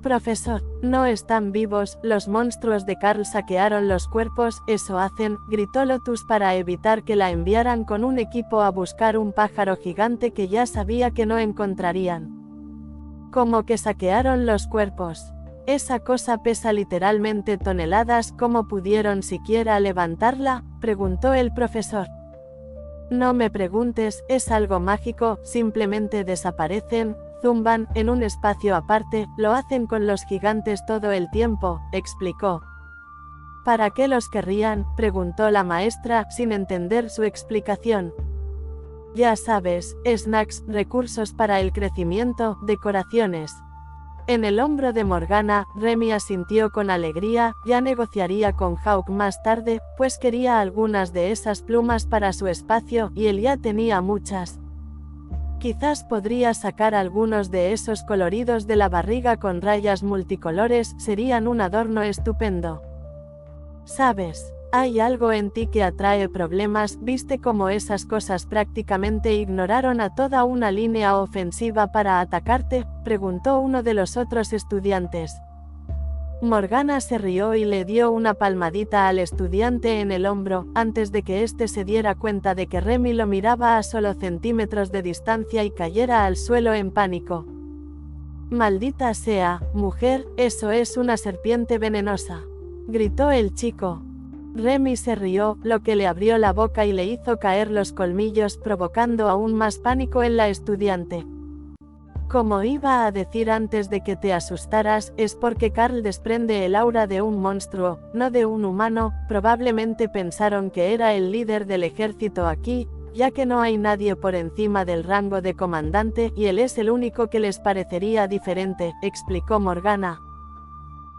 Profesor, no están vivos. Los monstruos de Carl saquearon los cuerpos. Eso hacen, gritó Lotus para evitar que la enviaran con un equipo a buscar un pájaro gigante que ya sabía que no encontrarían. ¿Cómo que saquearon los cuerpos? Esa cosa pesa literalmente toneladas. ¿Cómo pudieron siquiera levantarla?, preguntó el profesor. No me preguntes, es algo mágico, simplemente desaparecen, zumban, en un espacio aparte, lo hacen con los gigantes todo el tiempo, explicó. ¿Para qué los querrían?, preguntó la maestra, sin entender su explicación. Ya sabes, snacks, recursos para el crecimiento, decoraciones. En el hombro de Morgana, Remy asintió con alegría. Ya negociaría con Hawk más tarde, pues quería algunas de esas plumas para su espacio, y él ya tenía muchas. Quizás podría sacar algunos de esos coloridos de la barriga con rayas multicolores, serían un adorno estupendo. ¿Sabes? Hay algo en ti que atrae problemas. ¿Viste cómo esas cosas prácticamente ignoraron a toda una línea ofensiva para atacarte?, preguntó uno de los otros estudiantes. Morgana se rió y le dio una palmadita al estudiante en el hombro, antes de que éste se diera cuenta de que Remy lo miraba a solo centímetros de distancia y cayera al suelo en pánico. Maldita sea, mujer, eso es una serpiente venenosa, gritó el chico. Remy se rió, lo que le abrió la boca y le hizo caer los colmillos, provocando aún más pánico en la estudiante. Como iba a decir antes de que te asustaras, es porque Carl desprende el aura de un monstruo, no de un humano. Probablemente pensaron que era el líder del ejército aquí, ya que no hay nadie por encima del rango de comandante, y él es el único que les parecería diferente, explicó Morgana.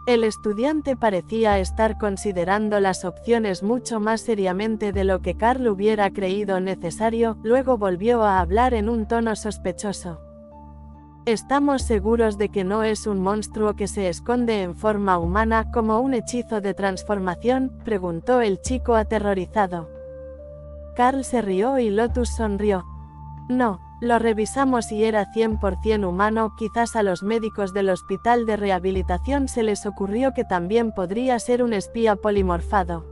El estudiante parecía estar considerando las opciones mucho más seriamente de lo que Carl hubiera creído necesario. Luego volvió a hablar en un tono sospechoso. ¿Estamos seguros de que no es un monstruo que se esconde en forma humana, como un hechizo de transformación?, preguntó el chico aterrorizado. Carl se rió y Lotus sonrió. No. Lo revisamos y era 100% humano. Quizás a los médicos del hospital de rehabilitación se les ocurrió que también podría ser un espía polimorfado.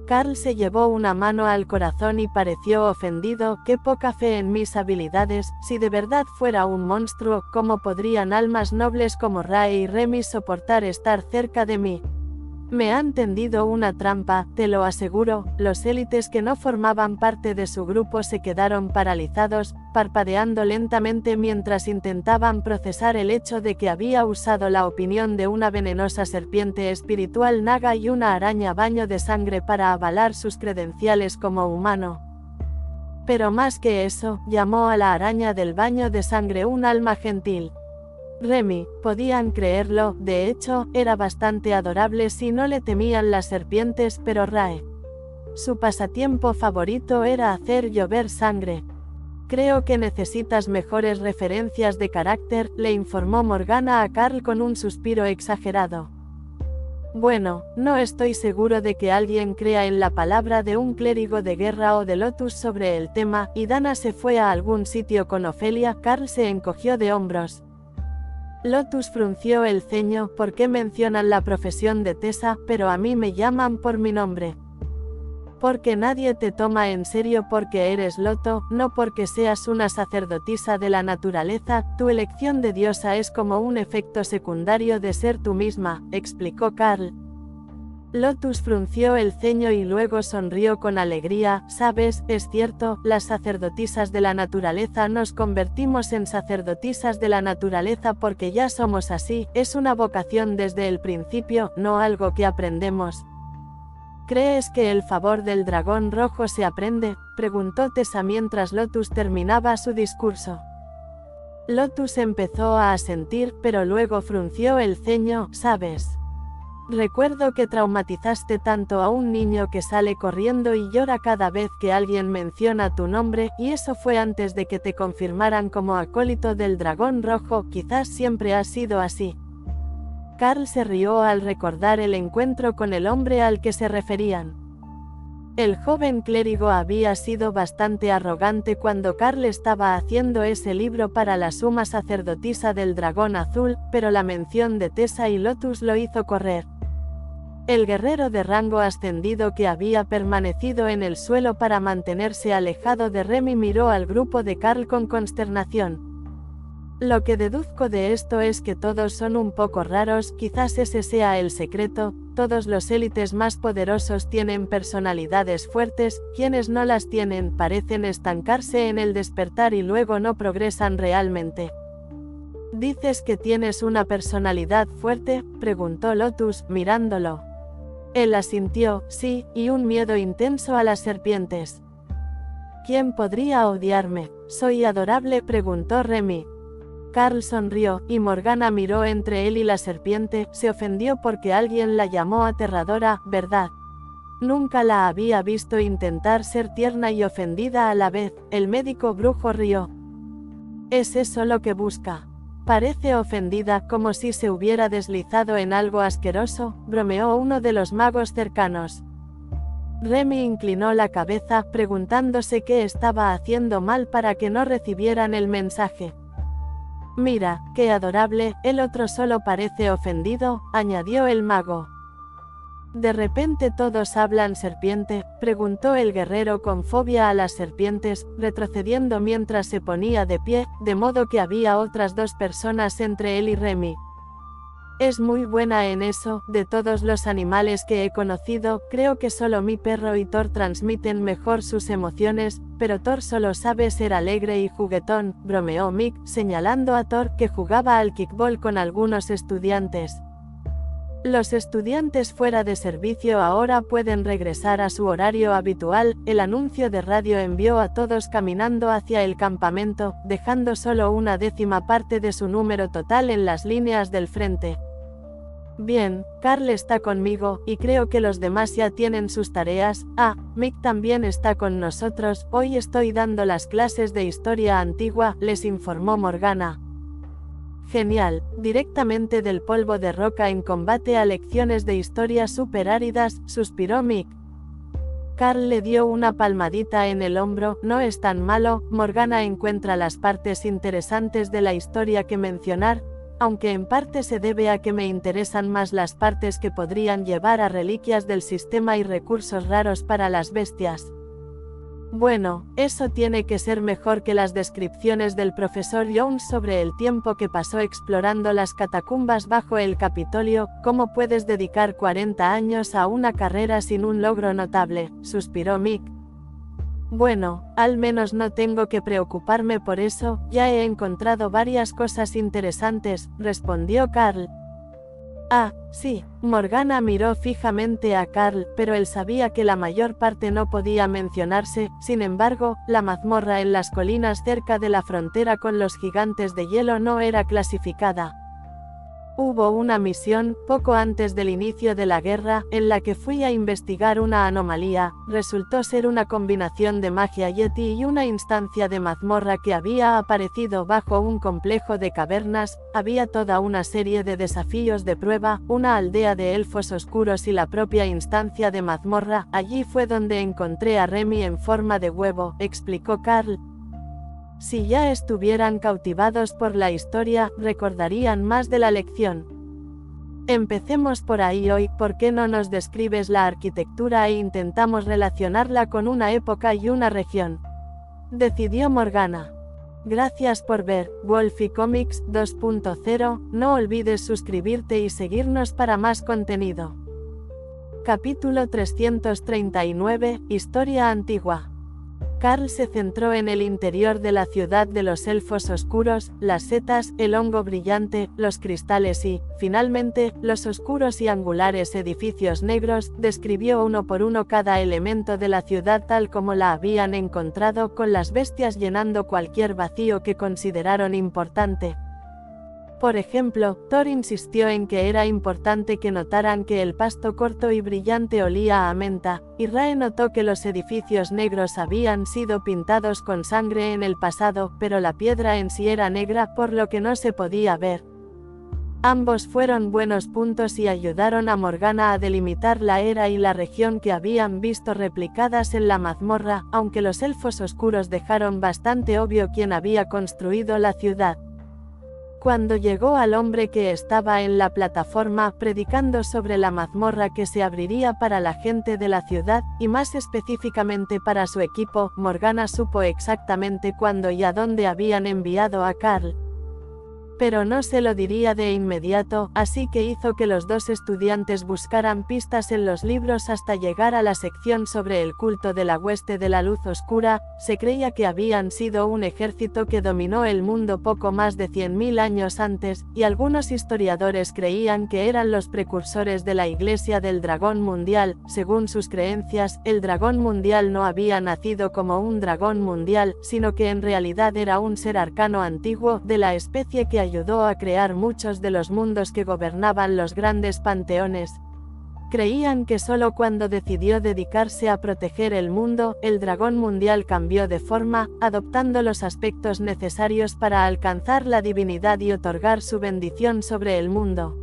Carl se llevó una mano al corazón y pareció ofendido. Qué poca fe en mis habilidades. Si de verdad fuera un monstruo, ¿cómo podrían almas nobles como Rae y Remy soportar estar cerca de mí? Me han tendido una trampa, te lo aseguro. Los élites que no formaban parte de su grupo se quedaron paralizados, parpadeando lentamente mientras intentaban procesar el hecho de que había usado la opinión de una venenosa serpiente espiritual naga y una araña baño de sangre para avalar sus credenciales como humano. Pero más que eso, llamó a la araña del baño de sangre un alma gentil. Remy, podían creerlo, de hecho, era bastante adorable si no le temían las serpientes, pero Rae. Su pasatiempo favorito era hacer llover sangre. Creo que necesitas mejores referencias de carácter, le informó Morgana a Carl con un suspiro exagerado. Bueno, no estoy seguro de que alguien crea en la palabra de un clérigo de guerra o de Lotus sobre el tema, y Dana se fue a algún sitio con Ofelia. Carl se encogió de hombros. Lotus frunció el ceño. ¿Por qué mencionan la profesión de Tessa, pero a mí me llaman por mi nombre? Porque nadie te toma en serio porque eres Loto, no porque seas una sacerdotisa de la naturaleza. Tu elección de diosa es como un efecto secundario de ser tú misma, explicó Carl. Lotus frunció el ceño y luego sonrió con alegría. Sabes, es cierto, las sacerdotisas de la naturaleza nos convertimos en sacerdotisas de la naturaleza porque ya somos así. Es una vocación desde el principio, no algo que aprendemos. ¿Crees que el favor del dragón rojo se aprende?, preguntó Tessa mientras Lotus terminaba su discurso. Lotus empezó a asentir, pero luego frunció el ceño. ¿Sabes? Recuerdo que traumatizaste tanto a un niño que sale corriendo y llora cada vez que alguien menciona tu nombre, y eso fue antes de que te confirmaran como acólito del dragón rojo. Quizás siempre has sido así. Carl se rió al recordar el encuentro con el hombre al que se referían. El joven clérigo había sido bastante arrogante cuando Carl estaba haciendo ese libro para la suma sacerdotisa del dragón azul, pero la mención de Tessa y Lotus lo hizo correr. El guerrero de rango ascendido que había permanecido en el suelo para mantenerse alejado de Remy miró al grupo de Carl con consternación. Lo que deduzco de esto es que todos son un poco raros. Quizás ese sea el secreto. Todos los élites más poderosos tienen personalidades fuertes. Quienes no las tienen parecen estancarse en el despertar y luego no progresan realmente. ¿Dices que tienes una personalidad fuerte?, preguntó Lotus, mirándolo. Él asintió. Sí, y un miedo intenso a las serpientes. ¿Quién podría odiarme? ¿Soy adorable?, preguntó Remy. Carl sonrió, y Morgana miró entre él y la serpiente. Se ofendió porque alguien la llamó aterradora, ¿verdad? Nunca la había visto intentar ser tierna y ofendida a la vez. El médico brujo rió. ¿Es eso lo que busca? Parece ofendida, como si se hubiera deslizado en algo asqueroso, bromeó uno de los magos cercanos. Remy inclinó la cabeza, preguntándose qué estaba haciendo mal para que no recibieran el mensaje. Mira, qué adorable, el otro solo parece ofendido, añadió el mago. ¿De repente todos hablan serpiente?, preguntó el guerrero con fobia a las serpientes, retrocediendo mientras se ponía de pie, de modo que había otras dos personas entre él y Remy. Es muy buena en eso. De todos los animales que he conocido, creo que solo mi perro y Thor transmiten mejor sus emociones, pero Thor solo sabe ser alegre y juguetón, bromeó Mick, señalando a Thor, que jugaba al kickball con algunos estudiantes. Los estudiantes fuera de servicio ahora pueden regresar a su horario habitual. El anuncio de radio envió a todos caminando hacia el campamento, dejando solo 1/10 parte de su número total en las líneas del frente. Bien, Carl está conmigo, y creo que los demás ya tienen sus tareas. Mick también está con nosotros. Hoy estoy dando las clases de historia antigua, les informó Morgana. Genial, directamente del polvo de roca en combate a lecciones de historia superáridas, suspiró Mick. Carl le dio una palmadita en el hombro. No es tan malo. Morgana encuentra las partes interesantes de la historia que mencionar, aunque en parte se debe a que me interesan más las partes que podrían llevar a reliquias del sistema y recursos raros para las bestias. Bueno, eso tiene que ser mejor que las descripciones del profesor Jones sobre el tiempo que pasó explorando las catacumbas bajo el Capitolio. ¿Cómo puedes dedicar 40 años a una carrera sin un logro notable?, suspiró Mick. Bueno, al menos no tengo que preocuparme por eso. Ya he encontrado varias cosas interesantes, respondió Carl. Sí. Morgana miró fijamente a Carl, pero él sabía que la mayor parte no podía mencionarse. Sin embargo, la mazmorra en las colinas cerca de la frontera con los gigantes de hielo no era clasificada. Hubo una misión, poco antes del inicio de la guerra, en la que fui a investigar una anomalía. Resultó ser una combinación de magia yeti y una instancia de mazmorra que había aparecido bajo un complejo de cavernas. Había toda una serie de desafíos de prueba, una aldea de elfos oscuros y la propia instancia de mazmorra. Allí fue donde encontré a Remy en forma de huevo, explicó Carl. Si ya estuvieran cautivados por la historia, recordarían más de la lección. Empecemos por ahí hoy. ¿Por qué no nos describes la arquitectura e intentamos relacionarla con una época y una región? Decidió Morgana. Gracias por ver Wolfie Comics 2.0. No olvides suscribirte y seguirnos para más contenido. Capítulo 339. Historia antigua. Carl se centró en el interior de la ciudad de los elfos oscuros, las setas, el hongo brillante, los cristales y, finalmente, los oscuros y angulares edificios negros. Describió uno por uno cada elemento de la ciudad tal como la habían encontrado, con las bestias llenando cualquier vacío que consideraron importante. Por ejemplo, Thor insistió en que era importante que notaran que el pasto corto y brillante olía a menta, y Rae notó que los edificios negros habían sido pintados con sangre en el pasado, pero la piedra en sí era negra, por lo que no se podía ver. Ambos fueron buenos puntos y ayudaron a Morgana a delimitar la era y la región que habían visto replicadas en la mazmorra, aunque los elfos oscuros dejaron bastante obvio quién había construido la ciudad. Cuando llegó al hombre que estaba en la plataforma predicando sobre la mazmorra que se abriría para la gente de la ciudad, y más específicamente para su equipo, Morgana supo exactamente cuándo y a dónde habían enviado a Carl. Pero no se lo diría de inmediato, así que hizo que los dos estudiantes buscaran pistas en los libros hasta llegar a la sección sobre el culto de la hueste de la luz oscura. Se creía que habían sido un ejército que dominó el mundo poco más de 100.000 años antes, y algunos historiadores creían que eran los precursores de la Iglesia del Dragón Mundial. Según sus creencias, el Dragón Mundial no había nacido como un dragón mundial, sino que en realidad era un ser arcano antiguo, de la especie que ayudó a crear muchos de los mundos que gobernaban los grandes panteones. Creían que solo cuando decidió dedicarse a proteger el mundo, el dragón mundial cambió de forma, adoptando los aspectos necesarios para alcanzar la divinidad y otorgar su bendición sobre el mundo.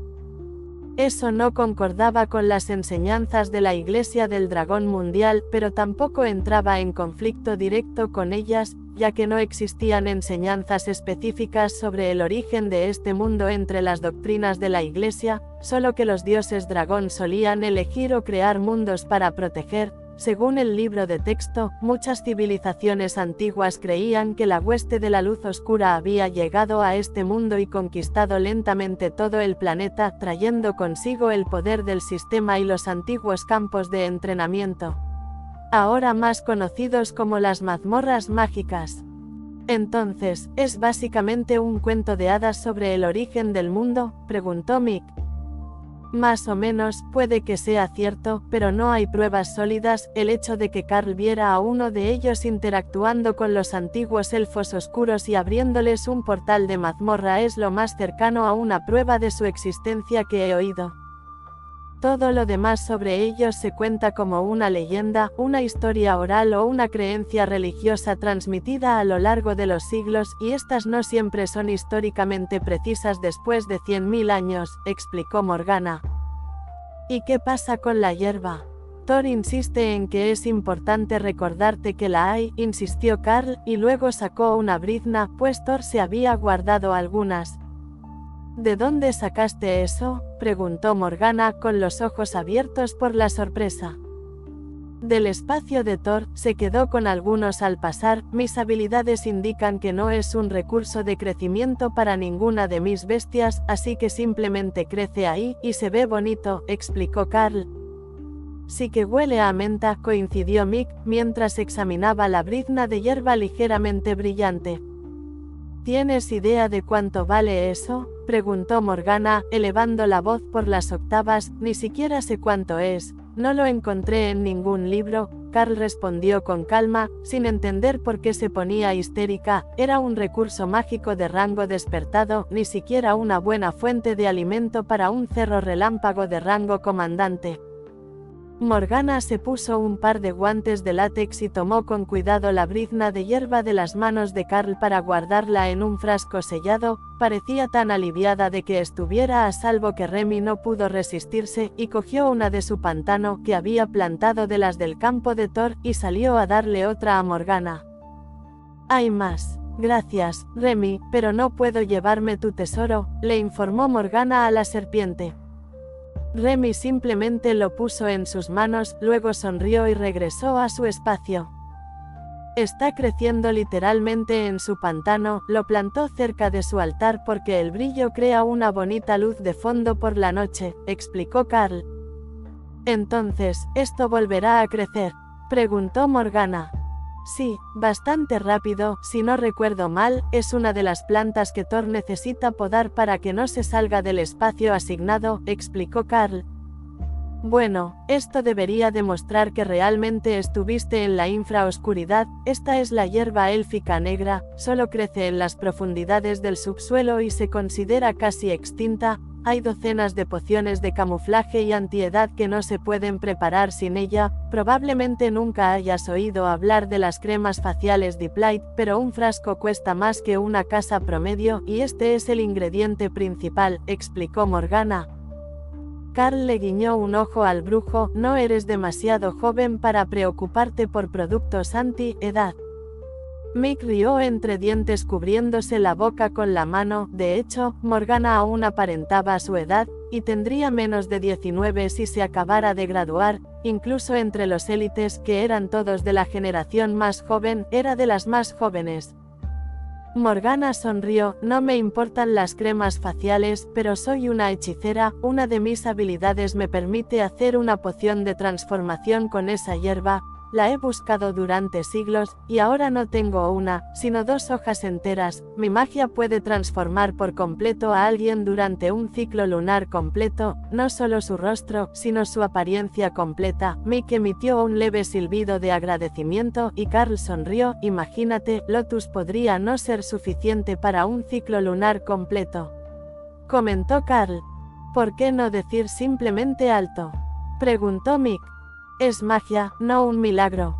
Eso no concordaba con las enseñanzas de la Iglesia del Dragón Mundial, pero tampoco entraba en conflicto directo con ellas, ya que no existían enseñanzas específicas sobre el origen de este mundo entre las doctrinas de la Iglesia, solo que los dioses dragón solían elegir o crear mundos para proteger. Según el libro de texto, muchas civilizaciones antiguas creían que la hueste de la luz oscura había llegado a este mundo y conquistado lentamente todo el planeta, trayendo consigo el poder del sistema y los antiguos campos de entrenamiento, ahora más conocidos como las mazmorras mágicas. Entonces, ¿es básicamente un cuento de hadas sobre el origen del mundo?, preguntó Mick. Más o menos, puede que sea cierto, pero no hay pruebas sólidas. El hecho de que Carl viera a uno de ellos interactuando con los antiguos elfos oscuros y abriéndoles un portal de mazmorra es lo más cercano a una prueba de su existencia que he oído. Todo lo demás sobre ellos se cuenta como una leyenda, una historia oral o una creencia religiosa transmitida a lo largo de los siglos, y estas no siempre son históricamente precisas después de 100.000 años, explicó Morgana. ¿Y qué pasa con la hierba? Thor insiste en que es importante recordarte que la hay, insistió Carl, y luego sacó una brizna, pues Thor se había guardado algunas. ¿De dónde sacaste eso?, preguntó Morgana, con los ojos abiertos por la sorpresa. Del espacio de Thor, se quedó con algunos al pasar. Mis habilidades indican que no es un recurso de crecimiento para ninguna de mis bestias, así que simplemente crece ahí, y se ve bonito, explicó Carl. Sí que huele a menta, coincidió Mick, mientras examinaba la brizna de hierba ligeramente brillante. ¿Tienes idea de cuánto vale eso?, preguntó Morgana, elevando la voz por las octavas. Ni siquiera sé cuánto es, No lo encontré en ningún libro, Carl respondió con calma, sin entender por qué se ponía histérica. Era un recurso mágico de rango despertado, ni siquiera una buena fuente de alimento para un cerro relámpago de rango comandante. Morgana se puso un par de guantes de látex y tomó con cuidado la brizna de hierba de las manos de Carl para guardarla en un frasco sellado. Parecía tan aliviada de que estuviera a salvo que Remy no pudo resistirse y cogió una de su pantano que había plantado de las del campo de Thor y salió a darle otra a Morgana. «Hay más. Gracias, Remy, pero no puedo llevarme tu tesoro», le informó Morgana a la serpiente. Remy simplemente lo puso en sus manos, luego sonrió y regresó a su espacio. Está creciendo literalmente en su pantano, lo plantó cerca de su altar porque el brillo crea una bonita luz de fondo por la noche, explicó Carl. «Entonces, ¿esto volverá a crecer?», preguntó Morgana. «Sí, bastante rápido, si no recuerdo mal, es una de las plantas que Thor necesita podar para que no se salga del espacio asignado», explicó Carl. «Bueno, esto debería demostrar que realmente estuviste en la infraoscuridad. Esta es la hierba élfica negra, solo crece en las profundidades del subsuelo y se considera casi extinta. Hay docenas de pociones de camuflaje y antiedad que no se pueden preparar sin ella. Probablemente nunca hayas oído hablar de las cremas faciales Deep-Light, pero un frasco cuesta más que una casa promedio y este es el ingrediente principal», explicó Morgana. Carl le guiñó un ojo al brujo. «No eres demasiado joven para preocuparte por productos anti-edad». Mick rió entre dientes cubriéndose la boca con la mano. De hecho, Morgana aún aparentaba su edad, y tendría menos de 19 si se acabara de graduar. Incluso entre los élites, que eran todos de la generación más joven, era de las más jóvenes. Morgana sonrió. «No me importan las cremas faciales, pero soy una hechicera. Una de mis habilidades me permite hacer una poción de transformación con esa hierba. La he buscado durante siglos, y ahora no tengo una, sino 2 hojas enteras. Mi magia puede transformar por completo a alguien durante un ciclo lunar completo, no solo su rostro, sino su apariencia completa». Mick emitió un leve silbido de agradecimiento y Carl sonrió. «Imagínate, Lotus podría no ser suficiente para un ciclo lunar completo», comentó Carl. «¿Por qué no decir simplemente alto?», preguntó Mick. «Es magia, no un milagro».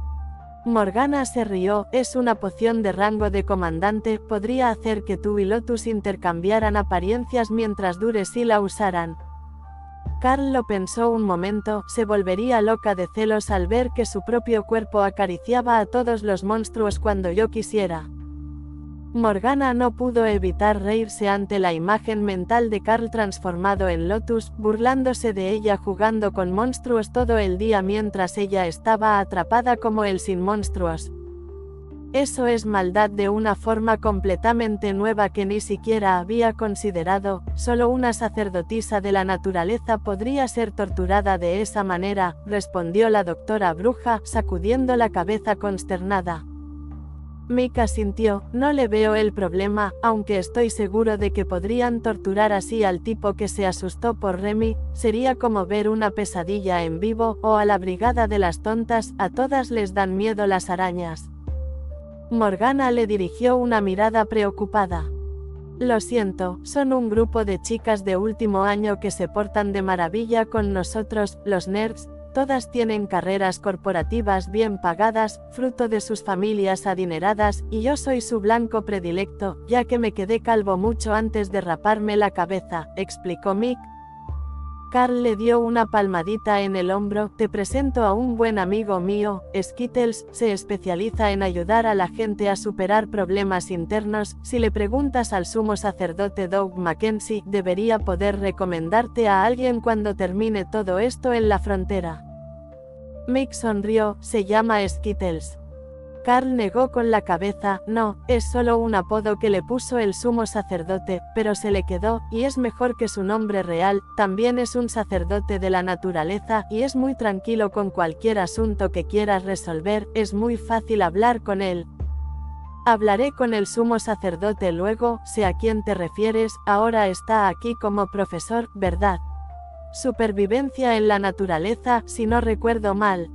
Morgana se rió. «Es una poción de rango de comandante, podría hacer que tú y Lotus intercambiaran apariencias mientras dure si la usaran». Carl lo pensó un momento. Se volvería loca de celos al ver que su propio cuerpo acariciaba a todos los monstruos cuando yo quisiera. Morgana no pudo evitar reírse ante la imagen mental de Carl transformado en Lotus, burlándose de ella jugando con monstruos todo el día mientras ella estaba atrapada como él sin monstruos. Eso es maldad de una forma completamente nueva que ni siquiera había considerado. Solo una sacerdotisa de la naturaleza podría ser torturada de esa manera, respondió la doctora bruja, sacudiendo la cabeza consternada. Mick asintió. «No le veo el problema, aunque estoy seguro de que podrían torturar así al tipo que se asustó por Remy. Sería como ver una pesadilla en vivo, o a la brigada de las tontas. A todas les dan miedo las arañas». Morgana le dirigió una mirada preocupada. «Lo siento, son un grupo de chicas de último año que se portan de maravilla con nosotros, los nerds. Todas tienen carreras corporativas bien pagadas, fruto de sus familias adineradas, y yo soy su blanco predilecto, ya que me quedé calvo mucho antes de raparme la cabeza», explicó Mick. Carl le dio una palmadita en el hombro. «Te presento a un buen amigo mío, Skittles, se especializa en ayudar a la gente a superar problemas internos. Si le preguntas al sumo sacerdote Doug Mackenzie, debería poder recomendarte a alguien cuando termine todo esto en la frontera». Mick sonrió. «¿Se llama Skittles?». Carl negó con la cabeza. «No, es solo un apodo que le puso el sumo sacerdote, pero se le quedó, y es mejor que su nombre real. También es un sacerdote de la naturaleza, y es muy tranquilo con cualquier asunto que quieras resolver, es muy fácil hablar con él». «Hablaré con el sumo sacerdote luego. Sé a quién te refieres, ahora está aquí como profesor, ¿verdad?». Supervivencia en la naturaleza, si no recuerdo mal.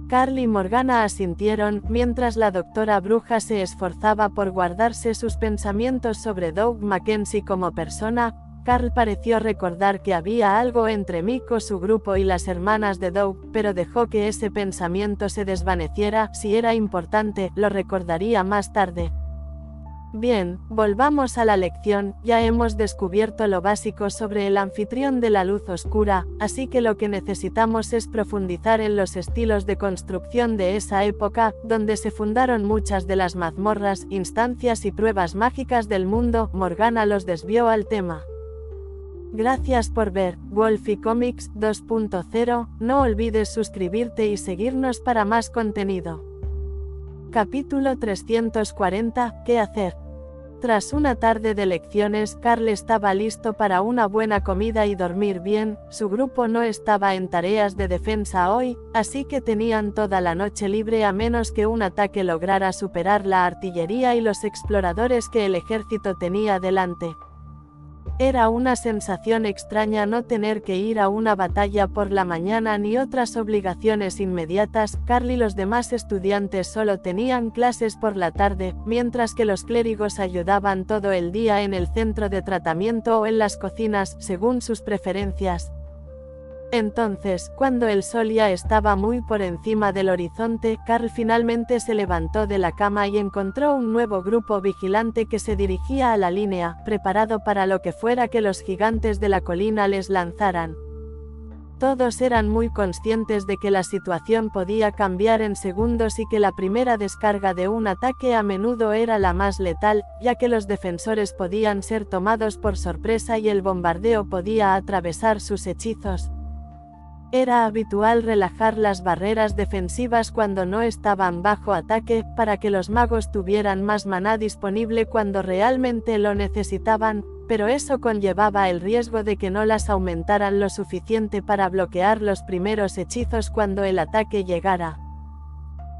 Carl y Morgana asintieron, mientras la doctora bruja se esforzaba por guardarse sus pensamientos sobre Doug Mackenzie como persona. Carl pareció recordar que había algo entre Miko, su grupo y las hermanas de Doug, pero dejó que ese pensamiento se desvaneciera. Si era importante, lo recordaría más tarde. Bien, volvamos a la lección. Ya hemos descubierto lo básico sobre el anfitrión de la luz oscura, así que lo que necesitamos es profundizar en los estilos de construcción de esa época, donde se fundaron muchas de las mazmorras, instancias y pruebas mágicas del mundo. Morgana los desvió al tema. Gracias por ver Wolfie Comics 2.0, no olvides suscribirte y seguirnos para más contenido. Capítulo 340, ¿qué hacer? Tras una tarde de lecciones, Carl estaba listo para una buena comida y dormir bien. Su grupo no estaba en tareas de defensa hoy, así que tenían toda la noche libre a menos que un ataque lograra superar la artillería y los exploradores que el ejército tenía delante. Era una sensación extraña no tener que ir a una batalla por la mañana ni otras obligaciones inmediatas. Carl y los demás estudiantes solo tenían clases por la tarde, mientras que los clérigos ayudaban todo el día en el centro de tratamiento o en las cocinas, según sus preferencias. Entonces, cuando el sol ya estaba muy por encima del horizonte, Carl finalmente se levantó de la cama y encontró un nuevo grupo vigilante que se dirigía a la línea, preparado para lo que fuera que los gigantes de la colina les lanzaran. Todos eran muy conscientes de que la situación podía cambiar en segundos y que la primera descarga de un ataque a menudo era la más letal, ya que los defensores podían ser tomados por sorpresa y el bombardeo podía atravesar sus hechizos. Era habitual relajar las barreras defensivas cuando no estaban bajo ataque, para que los magos tuvieran más maná disponible cuando realmente lo necesitaban, pero eso conllevaba el riesgo de que no las aumentaran lo suficiente para bloquear los primeros hechizos cuando el ataque llegara.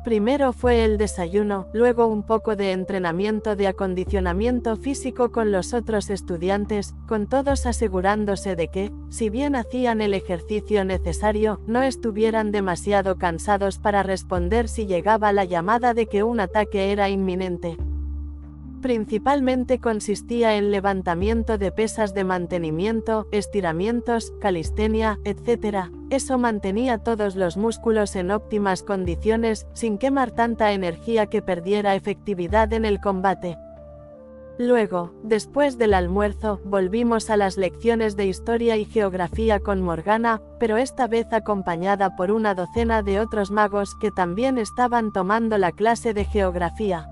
Primero fue el desayuno, luego un poco de entrenamiento de acondicionamiento físico con los otros estudiantes, con todos asegurándose de que, si bien hacían el ejercicio necesario, no estuvieran demasiado cansados para responder si llegaba la llamada de que un ataque era inminente. Principalmente consistía en levantamiento de pesas de mantenimiento, estiramientos, calistenia, etc. Eso mantenía todos los músculos en óptimas condiciones, sin quemar tanta energía que perdiera efectividad en el combate. Luego, después del almuerzo, volvimos a las lecciones de historia y geografía con Morgana, pero esta vez acompañada por una docena de otros magos que también estaban tomando la clase de geografía.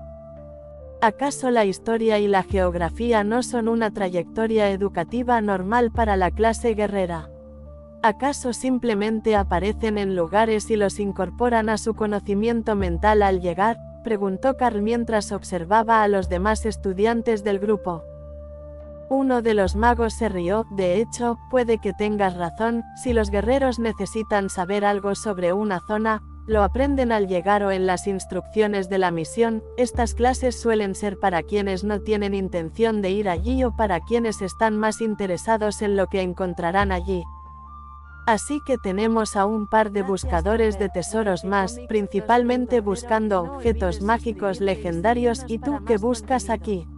¿Acaso la historia y la geografía no son una trayectoria educativa normal para la clase guerrera? ¿Acaso simplemente aparecen en lugares y los incorporan a su conocimiento mental al llegar? Preguntó Carl mientras observaba a los demás estudiantes del grupo. Uno de los magos se rió. De hecho, puede que tengas razón. Si los guerreros necesitan saber algo sobre una zona, lo aprenden al llegar o en las instrucciones de la misión. Estas clases suelen ser para quienes no tienen intención de ir allí o para quienes están más interesados en lo que encontrarán allí. Así que tenemos a un par de buscadores de tesoros más, principalmente buscando objetos mágicos legendarios. ¿Y tú qué buscas aquí?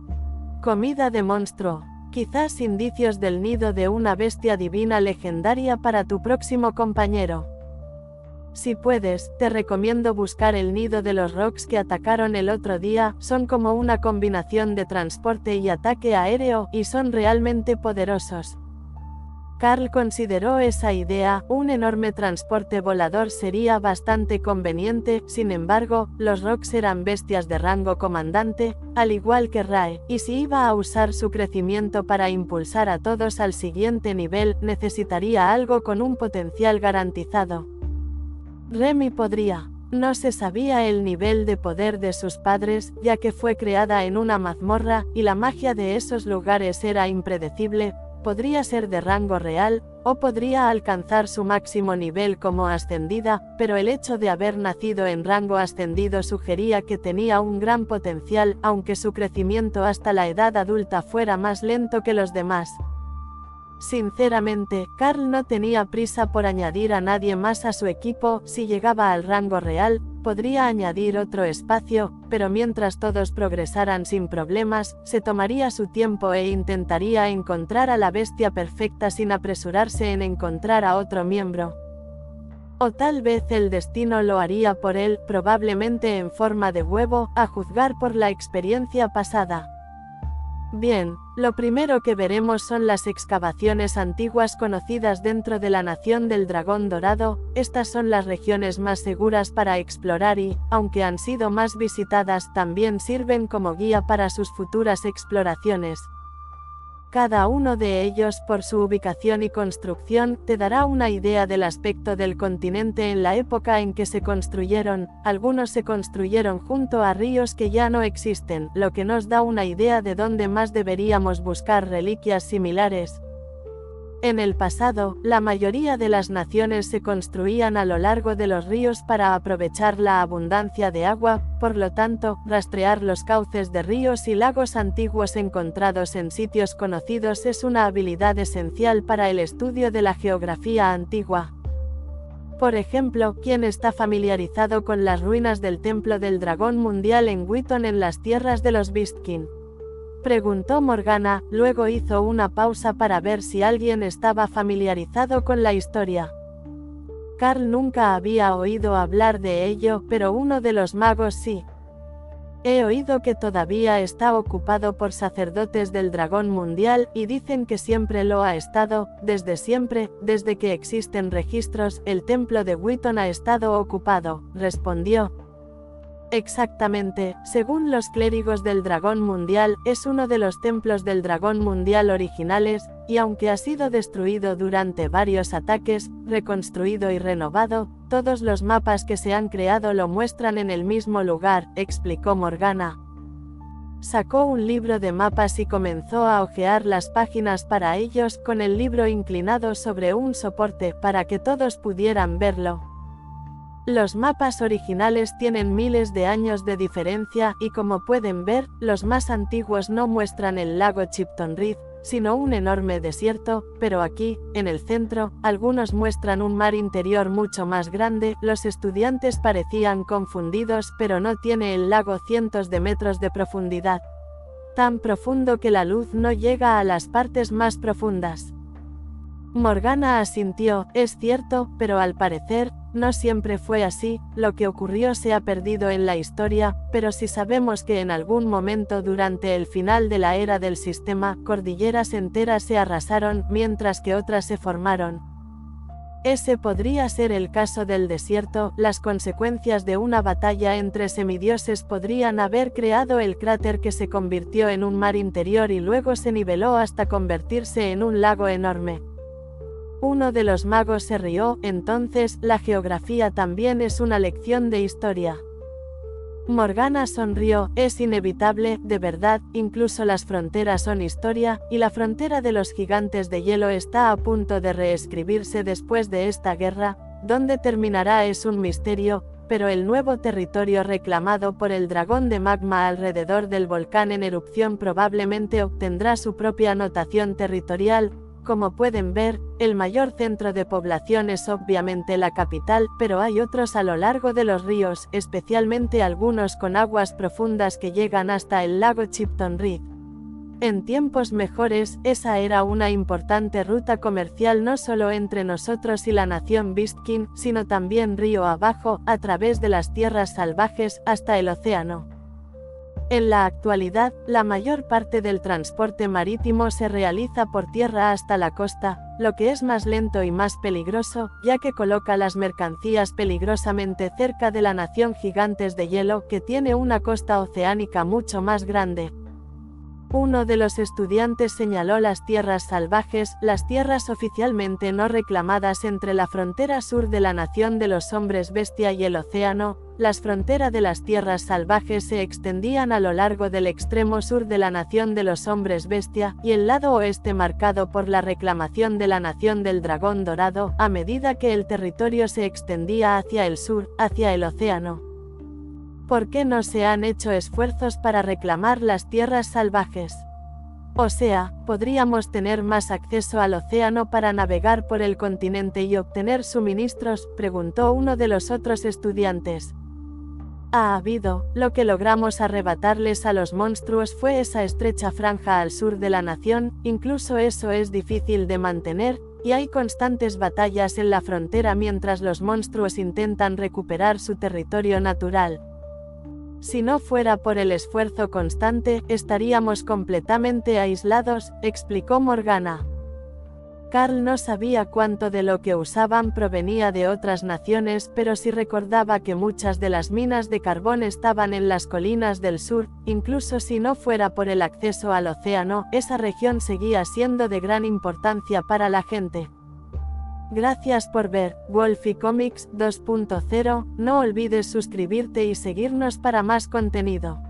Comida de monstruo. Quizás indicios del nido de una bestia divina legendaria para tu próximo compañero. Si puedes, te recomiendo buscar el nido de los Rocks que atacaron el otro día. Son como una combinación de transporte y ataque aéreo, y son realmente poderosos. Carl consideró esa idea. Un enorme transporte volador sería bastante conveniente. Sin embargo, los Rocks eran bestias de rango comandante, al igual que Rae, y si iba a usar su crecimiento para impulsar a todos al siguiente nivel, necesitaría algo con un potencial garantizado. Remy podría. No se sabía el nivel de poder de sus padres, ya que fue creada en una mazmorra, y la magia de esos lugares era impredecible. Podría ser de rango real, o podría alcanzar su máximo nivel como ascendida, pero el hecho de haber nacido en rango ascendido sugería que tenía un gran potencial, aunque su crecimiento hasta la edad adulta fuera más lento que los demás. Sinceramente, Carl no tenía prisa por añadir a nadie más a su equipo. Si llegaba al rango real, podría añadir otro espacio, pero mientras todos progresaran sin problemas, se tomaría su tiempo e intentaría encontrar a la bestia perfecta sin apresurarse en encontrar a otro miembro. O tal vez el destino lo haría por él, probablemente en forma de huevo, a juzgar por la experiencia pasada. Bien, lo primero que veremos son las excavaciones antiguas conocidas dentro de la Nación del Dragón Dorado. Estas son las regiones más seguras para explorar y, aunque han sido más visitadas, también sirven como guía para sus futuras exploraciones. Cada uno de ellos, por su ubicación y construcción, te dará una idea del aspecto del continente en la época en que se construyeron. Algunos se construyeron junto a ríos que ya no existen, lo que nos da una idea de dónde más deberíamos buscar reliquias similares. En el pasado, la mayoría de las naciones se construían a lo largo de los ríos para aprovechar la abundancia de agua, por lo tanto, rastrear los cauces de ríos y lagos antiguos encontrados en sitios conocidos es una habilidad esencial para el estudio de la geografía antigua. Por ejemplo, ¿quién está familiarizado con las ruinas del Templo del Dragón Mundial en Wheaton en las tierras de los Beastkin? Preguntó Morgana, luego hizo una pausa para ver si alguien estaba familiarizado con la historia. Carl nunca había oído hablar de ello, pero uno de los magos sí. He oído que todavía está ocupado por sacerdotes del Dragón Mundial, y dicen que siempre lo ha estado, desde siempre, desde que existen registros, el templo de Wheaton ha estado ocupado, respondió. Exactamente, según los clérigos del Dragón Mundial, es uno de los templos del Dragón Mundial originales, y aunque ha sido destruido durante varios ataques, reconstruido y renovado, todos los mapas que se han creado lo muestran en el mismo lugar, explicó Morgana. Sacó un libro de mapas y comenzó a hojear las páginas para ellos, con el libro inclinado sobre un soporte para que todos pudieran verlo. Los mapas originales tienen miles de años de diferencia y como pueden ver, los más antiguos no muestran el lago Chipton Reed, sino un enorme desierto, pero aquí, en el centro, algunos muestran un mar interior mucho más grande. Los estudiantes parecían confundidos, pero no tiene el lago cientos de metros de profundidad. Tan profundo que la luz no llega a las partes más profundas. Morgana asintió, es cierto, pero al parecer, no siempre fue así, lo que ocurrió se ha perdido en la historia, pero si sabemos que en algún momento durante el final de la era del sistema, cordilleras enteras se arrasaron, mientras que otras se formaron. Ese podría ser el caso del desierto. Las consecuencias de una batalla entre semidioses podrían haber creado el cráter que se convirtió en un mar interior y luego se niveló hasta convertirse en un lago enorme. Uno de los magos se rió. Entonces, la geografía también es una lección de historia. Morgana sonrió, es inevitable, de verdad, incluso las fronteras son historia, y la frontera de los gigantes de hielo está a punto de reescribirse después de esta guerra. ¿Dónde terminará es un misterio? Pero el nuevo territorio reclamado por el dragón de magma alrededor del volcán en erupción probablemente obtendrá su propia notación territorial. Como pueden ver, el mayor centro de población es obviamente la capital, pero hay otros a lo largo de los ríos, especialmente algunos con aguas profundas que llegan hasta el lago Chipton Reed. En tiempos mejores, esa era una importante ruta comercial no solo entre nosotros y la nación Beastkin, sino también río abajo, a través de las tierras salvajes, hasta el océano. En la actualidad, la mayor parte del transporte marítimo se realiza por tierra hasta la costa, lo que es más lento y más peligroso, ya que coloca las mercancías peligrosamente cerca de la nación Gigantes de Hielo, que tiene una costa oceánica mucho más grande. Uno de los estudiantes señaló las tierras salvajes, las tierras oficialmente no reclamadas entre la frontera sur de la nación de los hombres bestia y el océano. Las fronteras de las tierras salvajes se extendían a lo largo del extremo sur de la nación de los hombres bestia, y el lado oeste marcado por la reclamación de la nación del dragón dorado, a medida que el territorio se extendía hacia el sur, hacia el océano. ¿Por qué no se han hecho esfuerzos para reclamar las tierras salvajes? O sea, ¿podríamos tener más acceso al océano para navegar por el continente y obtener suministros?, preguntó uno de los otros estudiantes. Ha habido, lo que logramos arrebatarles a los monstruos fue esa estrecha franja al sur de la nación, incluso eso es difícil de mantener, y hay constantes batallas en la frontera mientras los monstruos intentan recuperar su territorio natural. Si no fuera por el esfuerzo constante, estaríamos completamente aislados, explicó Morgana. Carl no sabía cuánto de lo que usaban provenía de otras naciones, pero sí recordaba que muchas de las minas de carbón estaban en las colinas del sur. Incluso si no fuera por el acceso al océano, esa región seguía siendo de gran importancia para la gente. Gracias por ver Wolfie Comics 2.0, no olvides suscribirte y seguirnos para más contenido.